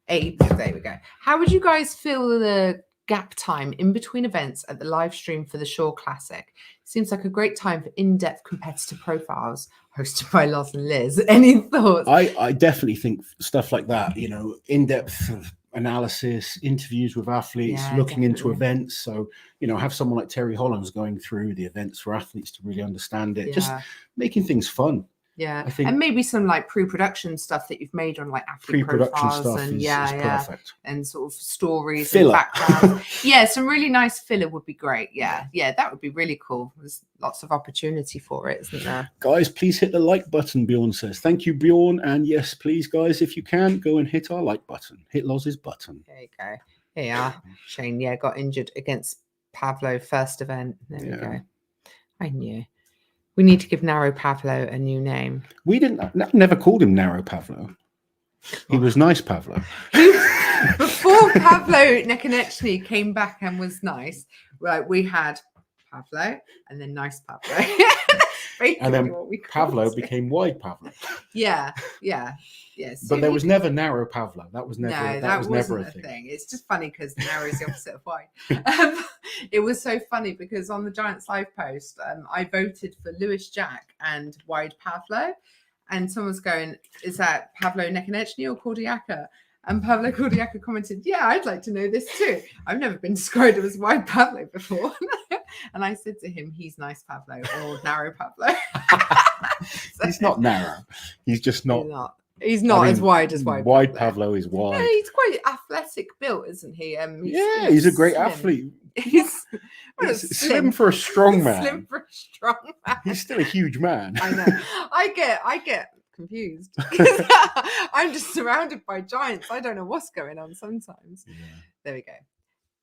8th, there we go. How would you guys feel the gap time in between events at the live stream for the Shore Classic? Seems like a great time for in-depth competitor profiles hosted by Loz and Liz. Any thoughts? I definitely think stuff like that, in-depth analysis, interviews with athletes, looking into events. So, have someone like Terry Hollands going through the events for athletes to really understand it, just making things fun. Yeah, I think, and maybe some like pre-production stuff that you've made on like athlete pre-production profiles stuff and is perfect. And sort of stories filler. And backgrounds. Yeah, some really nice filler would be great. Yeah, that would be really cool. There's lots of opportunity for it, isn't there? Guys, please hit the like button, Bjorn says. Thank you, Bjorn. And yes, please, guys, if you can, go and hit our like button. Hit Loz's button. There you go. Here you are. Shane, got injured against Pavlo first event. There we go. I knew. We need to give Narrow Pavlo a new name. We never called him Narrow Pavlo. He was Nice Pavlo. Before Pavlo Nekonechny came back and was nice, right? We had Pavlo and then Nice Pavlo. And then Pavlo became Wide Pavlo. Yes. But there was never Narrow Pavlo. That was never. That was never a thing. It's just funny because narrow is the opposite of wide. It was so funny because on the Giants Live post, I voted for Lewis Jack and Wide Pavlo, and someone's going, "Is that Pavlo Nekonechny or Kordiaka?" And Pavlo Kordiaka commented, "Yeah, I'd like to know this too. I've never been described as Wide Pavlo before." And I said to him, "He's Nice Pavlo or Narrow Pavlo." He's not narrow. He's just not. He's not as wide as Wide. Wide Pavlo is wide. Yeah, he's quite athletic built, isn't he? He's a great athlete. He's slim for a strong man. Slim for a strong man. He's still a huge man. I know. I get confused. I'm just surrounded by giants. I don't know what's going on sometimes. Yeah. There we go.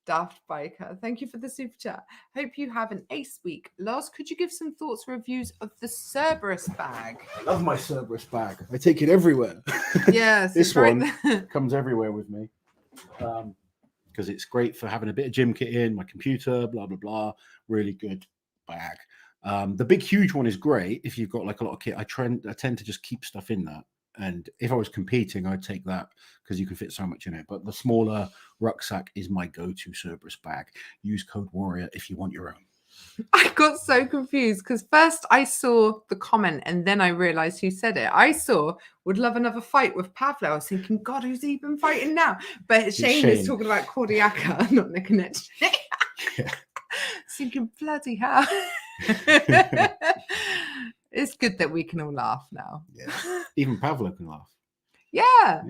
Daft Biker, thank you for the super chat. Hope you have an ace week. Loz, could you give some thoughts or reviews of the Cerberus bag? I love my Cerberus bag. I take it everywhere. Yes. This one comes everywhere with me because it's great for having a bit of gym kit in, my computer, blah, blah, blah. Really good bag. The big, huge one is great if you've got like a lot of kit. I tend to just keep stuff in that. And if I was competing, I'd take that because you can fit so much in it. But the smaller rucksack is my go-to Cerberus bag. Use code Warrior if you want your own. I got so confused because first I saw the comment and then I realized who said it. I saw, would love another fight with Pavlo. I was thinking, God, who's he been fighting now? But Shane is talking about Kordiaka, not Nekonechny. Yeah. Thinking, bloody hell. It's good that we can all laugh now. Yeah. Even Pavlo can laugh. Yeah.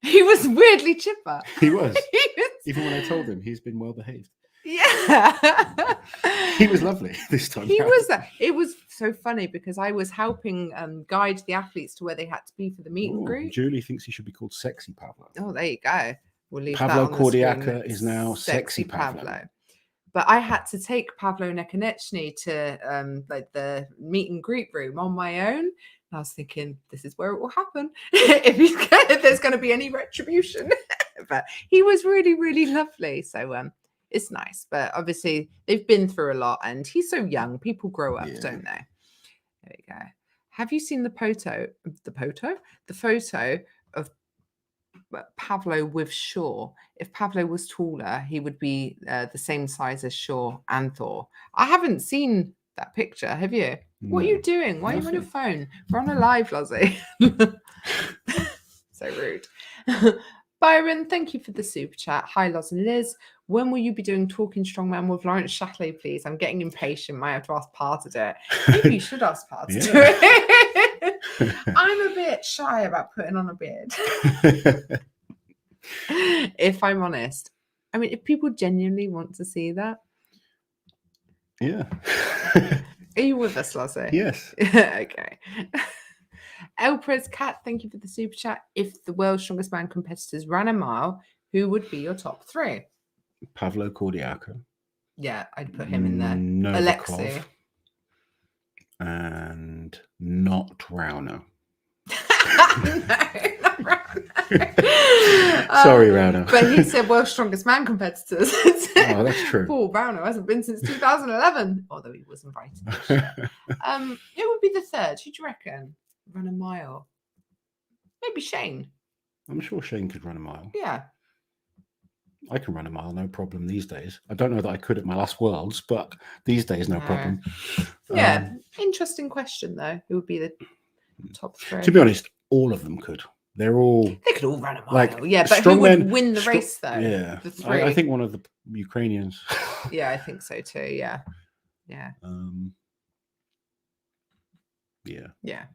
He was weirdly chipper. He was. Even when I told him he's been well behaved. Yeah. He was lovely this time. He was. It was so funny because I was helping guide the athletes to where they had to be for the meet and greet. Julie thinks he should be called Sexy Pavlo. Oh, there you go. We'll leave Pavlo that on Cordiaca the screen. is now Sexy Pavlo. But I had to take Pavlo Nekonechny to like the meet and greet room on my own. I was thinking, this is where it will happen if there's going to be any retribution. But he was really, really lovely. So it's nice. But obviously, they've been through a lot, and he's so young. People grow up, don't they? There we go. Have you seen the photo of Pavlo with Shaw? If Pavlo was taller, he would be the same size as Shaw and Thor. I haven't seen that picture. Have you? What are you doing? Why are you on your phone? We're on a live, Lozzie. So rude. Byron, thank you for the super chat. Hi, Loz and Liz. When will you be doing Talking Strongman with Lawrence Châtelet, please? I'm getting impatient. Might have to ask Pa to do it. Maybe you should ask Pa to do it. I'm a bit shy about putting on a beard. If I'm honest. I mean, if people genuinely want to see that. Yeah. Are you with us, Lozzie? Yes. Okay. Elprez Cat, thank you for the super chat. If the world's strongest man competitors ran a mile, who would be your top three? Pavlo Cordiaca. Yeah, I'd put him in there. Novikov, Alexei. And not Rauno. No, not Rauno. Sorry, Rauno. But he said world's strongest man competitors. Oh, that's true. Paul Rauno hasn't been since 2011, although he was invited. Who would be the third? Who do you reckon? Run a mile. Maybe Shane. I'm sure Shane could run a mile. Yeah. I can run a mile, no problem these days. I don't know that I could at my last Worlds, but these days, no problem. Yeah. Interesting question, though. Who would be the top three? To be honest, all of them could. They could all run a mile. Like, yeah, but who would win the race, though? Yeah. The three? I think one of the Ukrainians. Yeah, I think so, too. Yeah. Yeah. Yeah.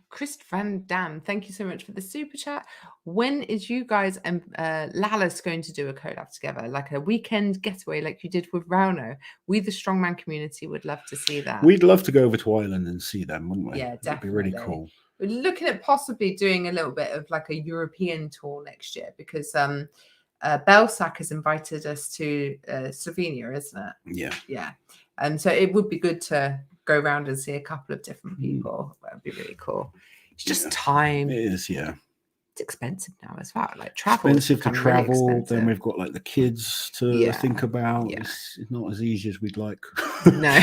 Chris Van Dam, thank you so much for the super chat. When is you guys and Lallis going to do a collab together, like a weekend getaway like you did with Rauno? We, the Strongman community, would love to see that. We'd love to go over to Ireland and see them, wouldn't we? Yeah, definitely. That'd be really cool. We're looking at possibly doing a little bit of like a European tour next year because Belsac has invited us to Slovenia, isn't it? Yeah. Yeah. And so it would be good to go around and see a couple of different people. That would be really cool. It's just time. It is, yeah. It's expensive now as well. Like travel. Expensive to travel. Really expensive. Then we've got like the kids to think about. Yeah. It's not as easy as we'd like. No.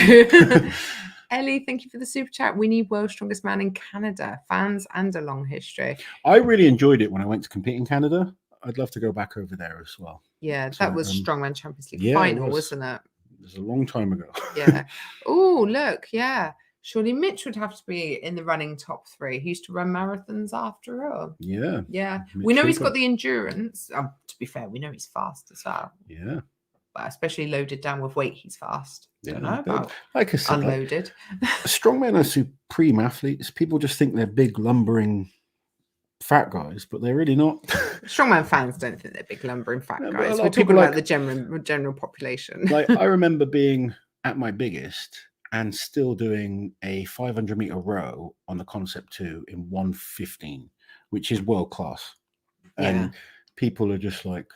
Ellie, thank you for the super chat. We need World's Strongest Man in Canada. Fans and a long history. I really enjoyed it when I went to compete in Canada. I'd love to go back over there as well. Yeah, that was Strongman Champions League final, wasn't it? It was a long time ago. Yeah. Oh, look. Yeah. Surely Mitch would have to be in the running top three. He used to run marathons after all. Yeah. Yeah. We know he's got the endurance. To be fair, we know he's fast as well. Yeah. But especially loaded down with weight, he's fast. Yeah. Don't know about like I said, unloaded. Strongmen are supreme athletes. People just think they're big, lumbering fat guys, but they're really not. Strongman fans don't think they're big, lumbering fat guys. We're talking about the general population. Like I remember being at my biggest and still doing a 500-meter row on the Concept 2 in 1:15, which is world class. And people are just like,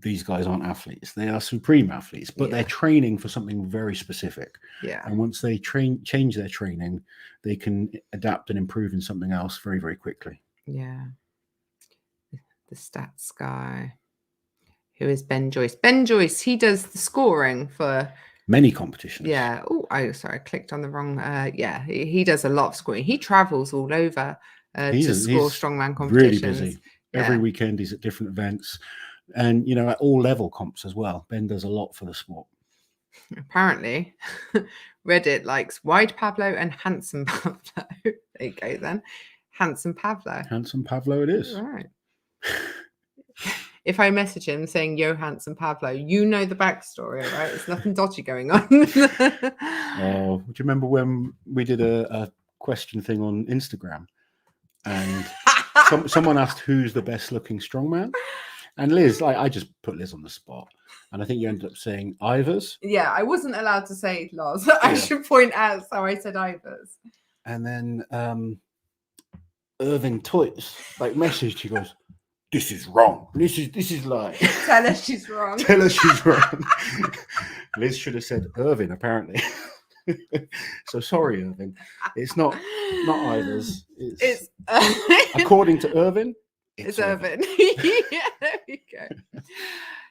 these guys aren't athletes. They are supreme athletes, but they're training for something very specific. Yeah. And once they change their training, they can adapt and improve in something else very, very quickly. Yeah. The stats guy. Who is Ben Joyce? Ben Joyce, he does the scoring for many competitions. Yeah. Oh, I clicked on the wrong. Yeah, he does a lot of scoring. He travels all over to score strongman competitions. Really busy. Every weekend he's at different events, and at all level comps as well. Ben does a lot for the sport. Apparently, Reddit likes Wide Pablo and Handsome Pablo. There you go then. Handsome Pablo. Handsome Pablo it is. All right. If I message him saying, "Yo, Handsome Pablo," you know the backstory, right? There's nothing dodgy going on. Oh, do you remember when we did a question thing on Instagram, and someone asked who's the best looking strongman, And Liz, I just put Liz on the spot. And I think you ended up saying Ivers. Yeah, I wasn't allowed to say Loz. I should point out, so I said Ivers. And then Irving Toits messaged, she goes, "This is wrong. This is like Tell her she's wrong. Tell her she's wrong." Liz should have said Irving, apparently. So sorry, Irving. It's not Ivers. It's according to Irving. It's Irving. Yeah, there we go.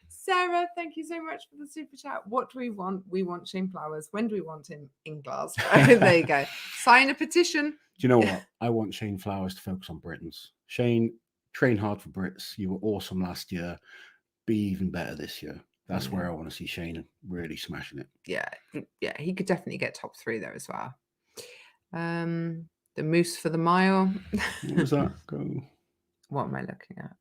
Sarah, thank you so much for the super chat. What do we want? We want Shane Flowers. When do we want him? In Glasgow. There you go. Sign a petition. Do you know what? I want Shane Flowers to focus on Britons. Shane, train hard for Brits. You were awesome last year. Be even better this year. That's where I want to see Shane really smashing it. Yeah, he could definitely get top 3 there as well. The Moose for the Mile. What was that? Go. What am I looking at?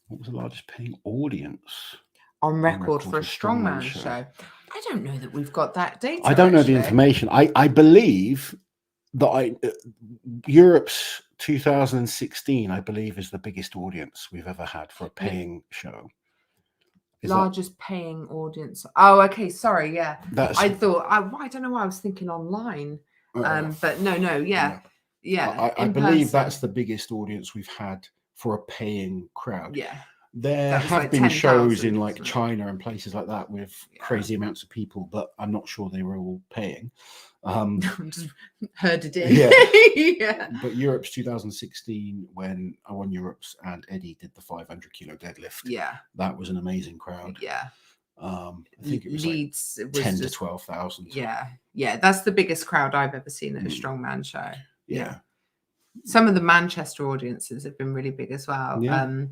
What was the largest paying audience? On record for a Strongman show. I don't know that we've got that data. I don't know the information. I believe that Europe's 2016, I believe, is the biggest audience we've ever had for a paying show. Largest paying audience. Oh, okay. Sorry. Yeah. I thought, I don't know why I was thinking online. But no. Yeah. I believe that's the biggest audience we've had for a paying crowd. Yeah. There have been shows in China and places like that with crazy amounts of people, but I'm not sure they were all paying. Just herded in. Yeah. But Europe's 2016, when I won Europe's and Eddie did the 500 kilo deadlift. Yeah. That was an amazing crowd. Yeah. I think it was Leeds, like 10 to 12,000. Yeah. Yeah. That's the biggest crowd I've ever seen at a Strongman show. Yeah. Some of the Manchester audiences have been really big as well. Yeah.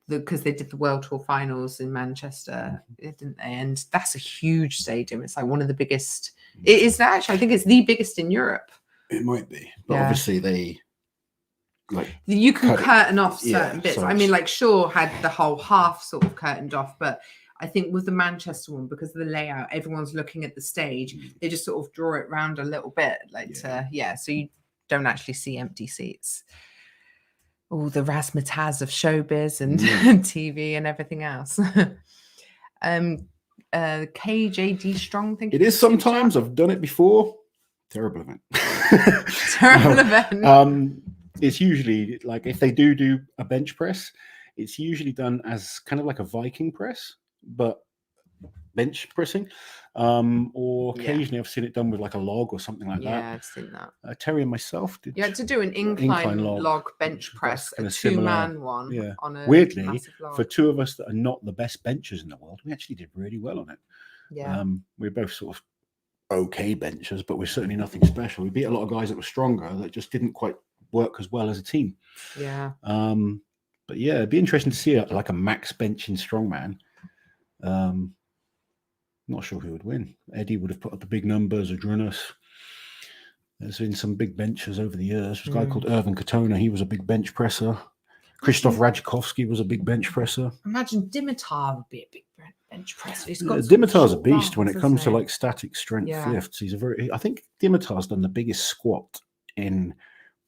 Because they did the World Tour finals in Manchester, didn't they? And that's a huge stadium. It's like one of the biggest. It is actually, I think it's the biggest in Europe. It might be, but obviously they you can curtain off certain bits. So I mean, Shaw had the whole half sort of curtained off, but I think with the Manchester one, because of the layout, everyone's looking at the stage. They just sort of draw it round a little bit, so you don't actually see empty seats. Oh, the razzmatazz of showbiz and TV and everything else. KJD Strong, thank you. It is sometimes. I've done it before. Terrible event. Terrible event. It's usually if they do a bench press, it's usually done as kind of like a Viking press, but bench pressing. Or occasionally I've seen it done with a log or something like that. Yeah, I've seen that. Terry and myself did. You had to do an incline log bench press, a 2-man one. Yeah. On a weirdly, for two of us that are not the best benchers in the world, we actually did really well on it. Yeah. We're both sort of okay benchers, but we're certainly nothing special. We beat a lot of guys that were stronger that just didn't quite work as well as a team. Yeah. But yeah, it'd be interesting to see a max bench in Strongman. Not sure who would win. Eddie would have put up the big numbers, Adrunas. There's been some big benchers over the years. There's a guy called Irvin Katona. He was a big bench presser. Krzysztof Radzikovski was a big bench presser. Imagine Dimitar would be a big bench presser. He's got Dimitar's a beast when it comes to static strength lifts. He's I think Dimitar's done the biggest squat in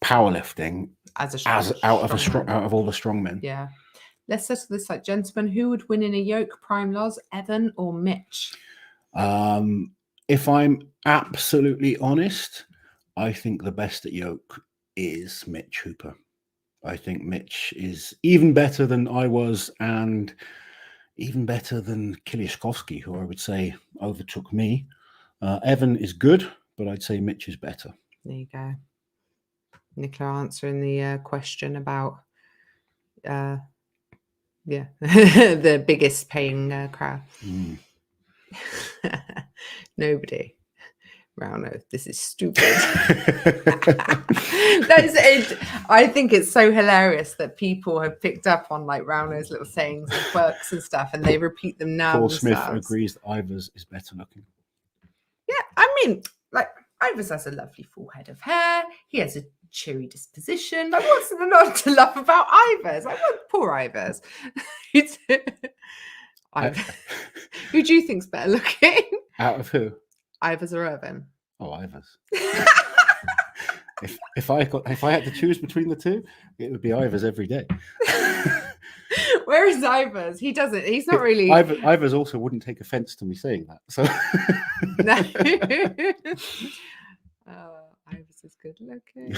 powerlifting out of all the strongmen. Yeah. Let's settle this gentlemen. Who would win in a yoke, Prime Loz, Evan or Mitch? If I'm absolutely honest, I think the best at yoke is Mitch Hooper. I think Mitch is even better than I was and even better than Kiliashkovsky, who I would say overtook me. Evan is good, but I'd say Mitch is better. There you go. Nicola answering the question about the biggest paying crowd. Nobody. Rauno, this is stupid. That's it. I think it's so hilarious that people have picked up on Rauno's little sayings and quirks and stuff, and they repeat them now. Paul Smith agrees that Ivers is better looking. Yeah, I mean, Ivers has a lovely full head of hair. He has a cheery disposition. What's there not to love about Ivers? Poor Ivers. Who do you think's better looking? Out of who? Ivers or Irvin? Oh, Ivers. if I had to choose between the two, it would be Ivers every day. Where is Ivers? He doesn't. He's not really. Ivers also wouldn't take offense to me saying that. So. No. Ivers is good looking.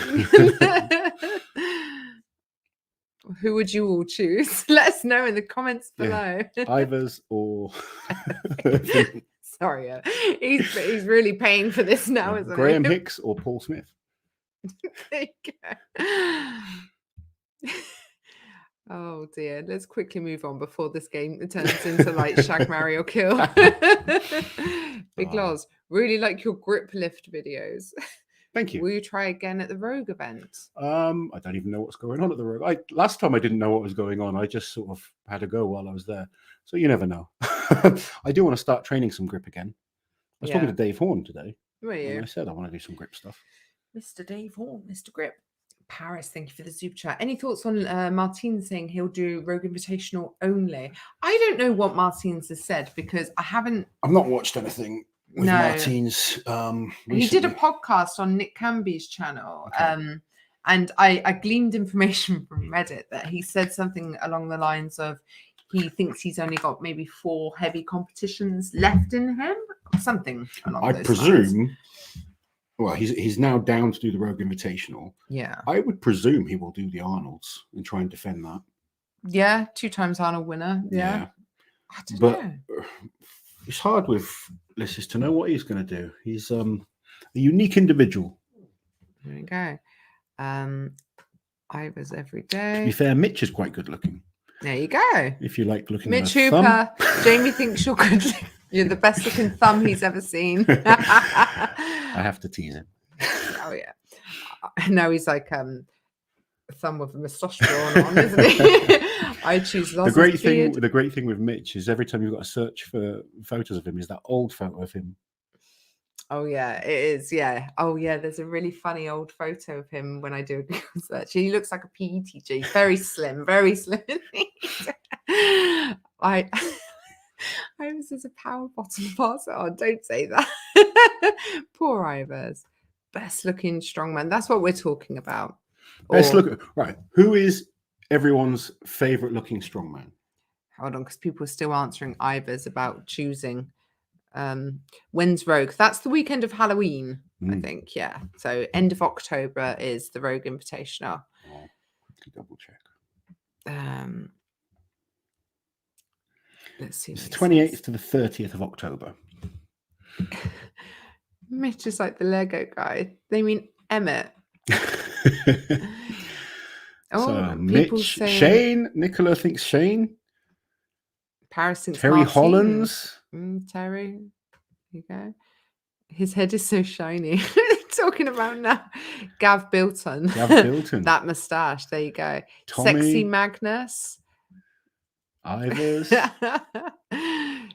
Who would you all choose? Let us know in the comments below. Ivers or sorry, he's really paying for this now, isn't Graham he? Hicks or Paul Smith. There you go. Oh dear, let's quickly move on before this game turns into like shag, marry or kill. Big Loz, really like your grip lift videos. Thank you. Will you try again at the Rogue event? I don't even know what's going on at the Rogue. Last time I didn't know what was going on. I just sort of had a go while I was there. So you never know. I do want to start training some grip again. I was talking to Dave Horn today. Were you? And I said I want to do some grip stuff. Mr. Dave Horn, Mr. Grip. Paris, thank you for the super chat. Any thoughts on Martine saying he'll do Rogue Invitational only? I don't know what Martine's has said because I've not watched anything with Martine's. He did a podcast on Nick Camby's channel, and I gleaned information from Reddit that he said something along the lines of he thinks he's only got maybe 4 heavy competitions left in him, something along those presume. lines. Well, he's now down to do the Rogue Invitational. Yeah. I would presume he will do the Arnolds and try and defend that. Yeah, 2 times Arnold winner. Yeah. I don't know. It's hard with Liz to know what he's going to do. He's a unique individual. There we go. Ivers every day. To be fair, Mitch is quite good looking. There you go. If you like looking Mitch at Hooper. Jamie thinks you're good. You're the best looking thumb he's ever seen. I have to tease him. Oh yeah. No, he's like a thumb with a moustache drawn on, isn't he? I choose Loz. The great thing with Mitch is every time you've got to search for photos of him is that old photo of him. Oh yeah, it is. Yeah. Oh yeah, there's a really funny old photo of him when I do a Google search. He looks like a PE teacher. He's very slim, very slim. I was as a power bottom passer. Oh, don't say that. Poor Ivers. Best looking strongman. That's what we're talking about. Right. Who is everyone's favorite looking strongman? Hold on, because people are still answering Ivers about choosing. When's Rogue? That's the weekend of Halloween, I think. Yeah. So end of October is the Rogue Invitational. I'll quickly double check. Let's see. It's the 28th to the 30th of October. Mitch is like the Lego guy. They mean Emmett. Mitch, saying... Shane. Nicola thinks Shane. Paris thinks Terry Hollands. Terry. There you go. His head is so shiny. Talking about now. Gav Bilton. That moustache. There you go. Tommy. Sexy Magnus. Ivers.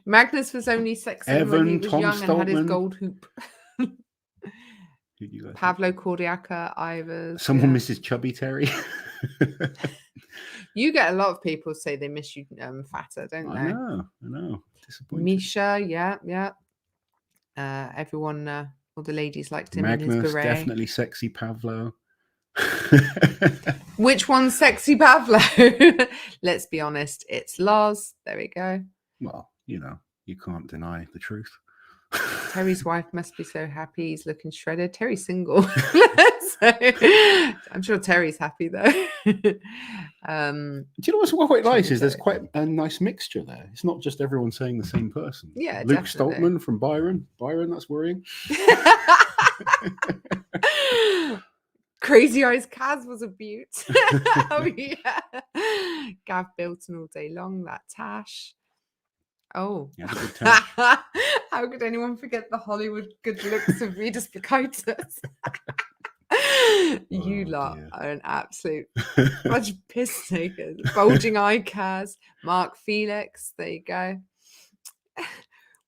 Magnus was only sexy when he was young Stoltman. And had his gold hoop. Pavlo Cordiaca, Ivers. Someone misses Chubby Terry. You get a lot of people say they miss you fatter, don't they? I know. Disappointing. Misha, yeah. Everyone, all the ladies liked him Magnus, in his beret. Definitely sexy Pavlo. Which one's sexy Pavlo? Let's be honest, it's Loz. There we go. Well, you can't deny the truth. Terry's wife must be so happy. He's looking shredded. Terry's single. So, I'm sure Terry's happy though. Do you know what's quite nice is there's quite a nice mixture there. It's not just everyone saying the same person. Yeah, Luke definitely. Stoltman from Byron. Byron, that's worrying. Crazy Eyes Kaz was a beaut. Oh yeah. Gav Bilton all day long. That Tash. Oh, yeah, good Tash. How could anyone forget the Hollywood good looks of Rita Spikitis? You lot are an absolute bunch of piss takers. Bulging eye Kaz. Mark Felix. There you go.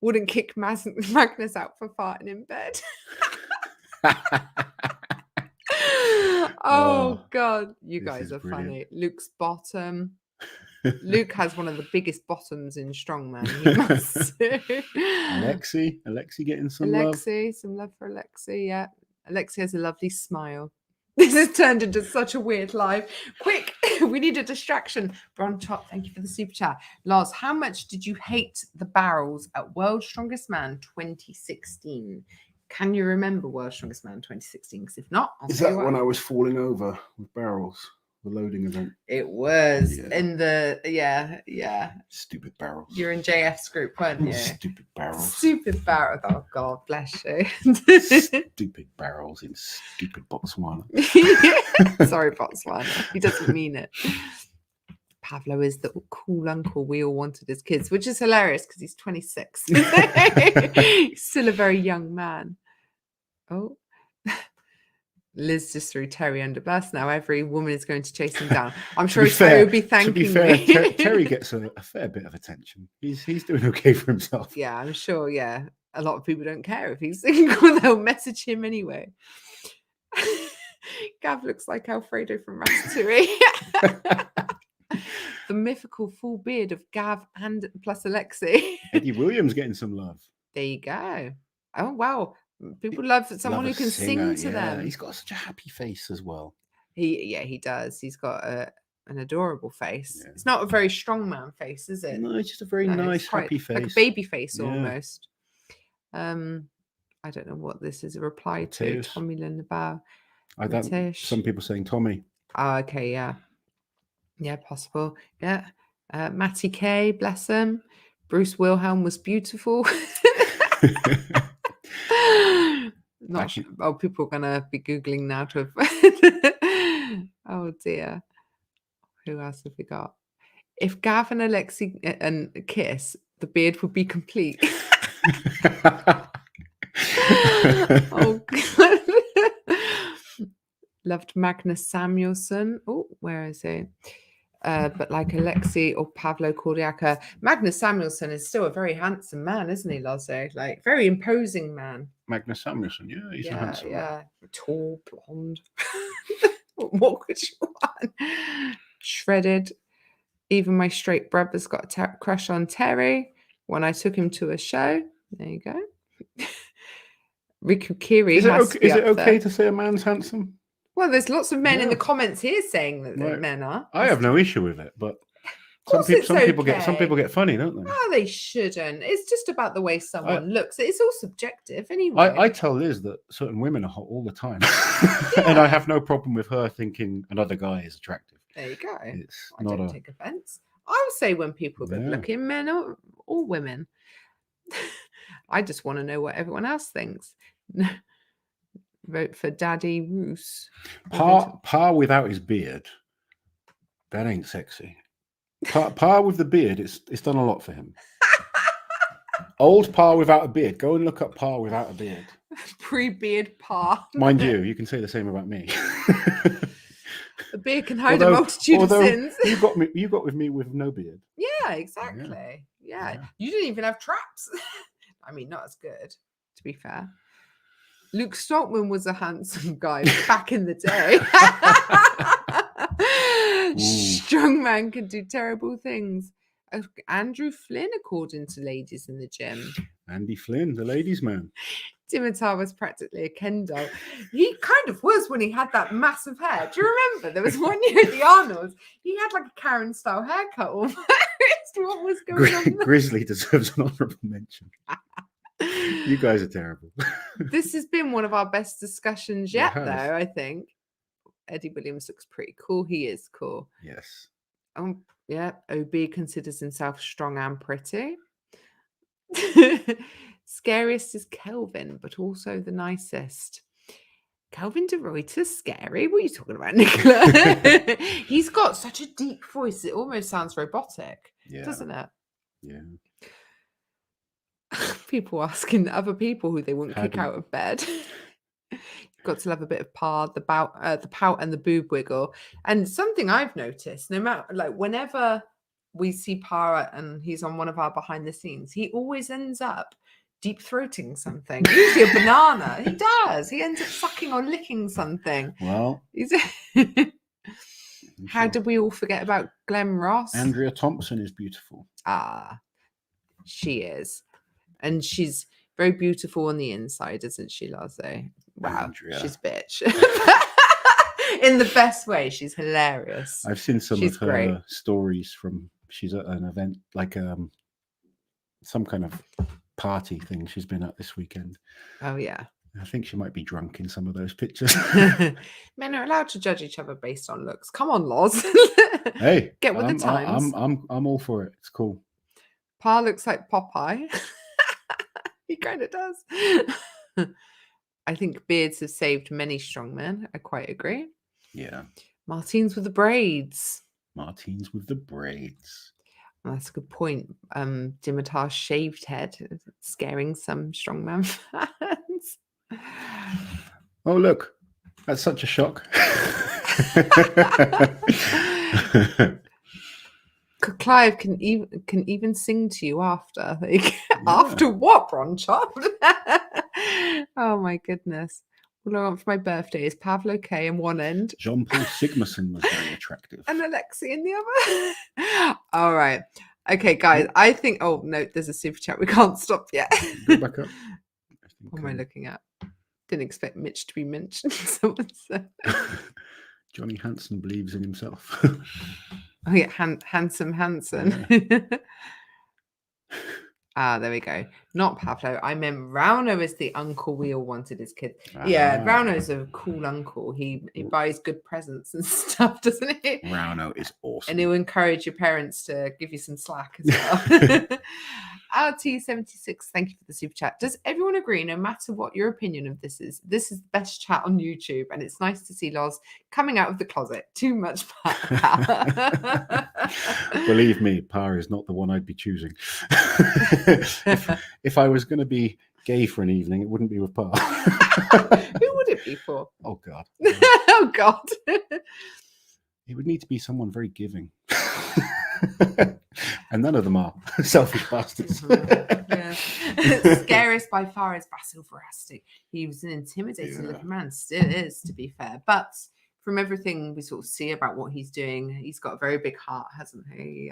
Wouldn't kick Magnus out for farting in bed. Oh God, you guys are funny. Luke's bottom. Luke has one of the biggest bottoms in Strongman. He must. Alexi getting some love. Some love for Alexi. Yeah, Alexi has a lovely smile. This has turned into such a weird live. Quick, We need a distraction. Bron Top, thank you for the super chat. Loz, how much did you hate the barrels at World's Strongest Man 2016? Can you remember World's Strongest Man 2016? Because if not, Is that when I was falling over with barrels? The loading event. It was in the Stupid barrels. You're in JF's group, weren't you? Stupid barrels. Stupid barrels. Oh God, bless you. Stupid barrels in stupid Botswana. Sorry, Botswana. He doesn't mean it. Pavlo is the cool uncle we all wanted as kids, which is hilarious because he's 26. He's still a very young man. Oh. Liz just threw Terry under bus. Now every woman is going to chase him down. I'm sure Terry will be thanking me. To be fair, Terry gets a fair bit of attention. He's doing okay for himself. Yeah, I'm sure. Yeah, a lot of people don't care if he's single. They'll message him anyway. Gav looks like Alfredo from Ratatouille. The mythical full beard of Gav and plus Alexi. Eddie Williams getting some love. There you go. Oh wow. People love someone who can sing to them. He's got such a happy face as well. He does. He's got an adorable face. Yeah. It's not a very strong man face, is it? No, it's just a very nice, happy face. Like a baby face almost. I don't know what this is a reply to. Tommy Lindabau. Some people saying Tommy. Oh, okay, yeah. Yeah, possible. Yeah. Matty K, bless him. Bruce Wilhelm was beautiful. Not sure. Oh, people are gonna be googling now to oh dear, who else have we got? If Gav and Alexi and kiss, the beard would be complete. Oh God. Loved Magnus Samuelsson. Oh, where is he? But like Alexi or Pavlo Cordiaca, Magnus Samuelsson is still a very handsome man, isn't he, Lazo? Like, very imposing man. Magnus Samuelsson, he's a handsome man. Tall, blonde. What could you want? Shredded. Even my straight brother's got a crush on Terry when I took him to a show. There you go. Riku Kiri is it okay to say a man's handsome? Well, there's lots of men in the comments here saying that men are. I have no issue with it, but some people get funny, don't they? No, they shouldn't. It's just about the way someone looks. It's all subjective anyway. I tell Liz that certain women are hot all the time. And I have no problem with her thinking another guy is attractive. There you go. I don't take offense. I would say when people are good looking, men or women. I just want to know what everyone else thinks. Vote for Daddy Roos. Pa without his beard, that ain't sexy. Pa with the beard, it's done a lot for him. Old Pa without a beard. Go and look up Pa without a beard. Pre-beard Pa. Mind you can say the same about me. A beard can hide a multitude of sins. You got with me with no beard. Yeah, exactly. Yeah. You didn't even have traps. I mean, not as good, to be fair. Luke Stoltman was a handsome guy back in the day. Strongman can do terrible things. Andrew Flynn, according to ladies in the gym. Andy Flynn, the ladies' man. Dimitar was practically a Ken doll. He kind of was when he had that massive hair. Do you remember? There was one year at the Arnold. He had like a Karen-style haircut almost. What was going on there? Grizzly deserves an honourable mention. You guys are terrible. This has been one of our best discussions yet, though, I think. Eddie Williams looks pretty cool. He is cool. Yes. OB considers himself strong and pretty. Scariest is Kelvin, but also the nicest. Kelvin de Ruyter's scary. What are you talking about, Nicola? He's got such a deep voice. It almost sounds robotic, doesn't it? Yeah. People asking other people who they wouldn't kick out of bed. You've got to love a bit of the pout and the boob wiggle. And something I've noticed, no matter whenever we see Pa and he's on one of our behind the scenes, he always ends up deep throating something. Usually a banana. He does. He ends up sucking or licking something. Well, how did we all forget about Glenn Ross? Andrea Thompson is beautiful. She is. And she's very beautiful on the inside, isn't she, Lazo? Wow, Andrea. She's a bitch. In the best way. She's hilarious. I've seen some She's of her great. stories from, she's at an event, like some kind of party thing she's been at this weekend. Oh, yeah. I think she might be drunk in some of those pictures. Men are allowed to judge each other based on looks. Come on, Loz. Hey, get with the times. I'm all for it. It's cool. Pa looks like Popeye. He kind of does. I think beards have saved many strongmen. I quite agree. Yeah. Martines with the braids. Martines with the braids. Well, that's a good point. Dimitar's shaved head scaring some strongman fans. Oh, look. That's such a shock. Clive can even sing to you after. Like, after what, Bronchop? Oh my goodness. All I want for my birthday is Pavlo K in one end. Jean-Paul Sigmarsson was very attractive. And Alexi in the other. All right. Okay, guys. I think, oh no, there's a super chat. We can't stop yet. Go back up. What am I looking at? Didn't expect Mitch to be mentioned. Someone said. Johnny Hansen believes in himself. Oh yeah, handsome Hansen. Yeah. There we go. Not Pavlo. I meant Rauno is the uncle we all wanted as kids. Yeah, Rauno's a cool uncle. He buys good presents and stuff, doesn't he? Rauno is awesome. And he'll encourage your parents to give you some slack as well. RT76, thank you for the super chat. Does everyone agree, no matter what your opinion of this is the best chat on YouTube? And it's nice to see Loz coming out of the closet. Too much power. Believe me, power is not the one I'd be choosing. if I was going to be gay for an evening, it wouldn't be with Pa. Who would it be for? Oh, God. Oh, God. It would need to be someone very giving. And none of them are. Selfish bastards. Yeah. Scariest by far is Basil Verasti. He was an intimidating looking man. Still is, to be fair. But from everything we sort of see about what he's doing, he's got a very big heart, hasn't he?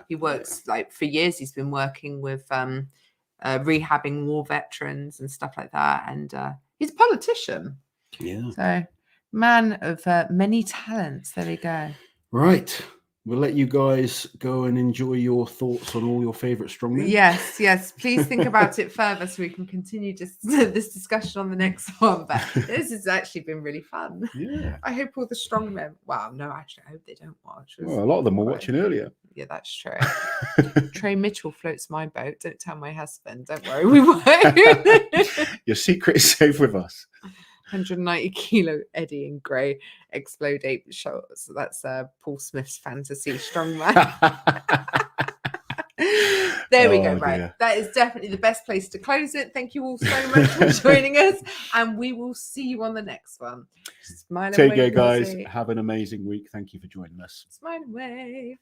He works like for years. He's been working with rehabbing war veterans and stuff like that. And he's a politician. Yeah. So man of many talents. There we go. Right. We'll let you guys go and enjoy your thoughts on all your favourite strongmen. Yes. Please think about it further so we can continue this discussion on the next one. But this has actually been really fun. Yeah. I hope all the strongmen. Well, no, actually, I hope they don't watch. Well, a lot of them were watching earlier. Yeah, that's true. Trey Mitchell floats my boat. Don't tell my husband. Don't worry, we won't. Your secret is safe with us. 190 kilo Eddie in grey explode ape shorts. So that's Paul Smith's fantasy strongman. There we go. Right. Dear. That is definitely the best place to close it. Thank you all so much for joining us. And we will see you on the next one. Smile and wave. Take care, guys. Have an amazing week. Thank you for joining us. Smile and wave.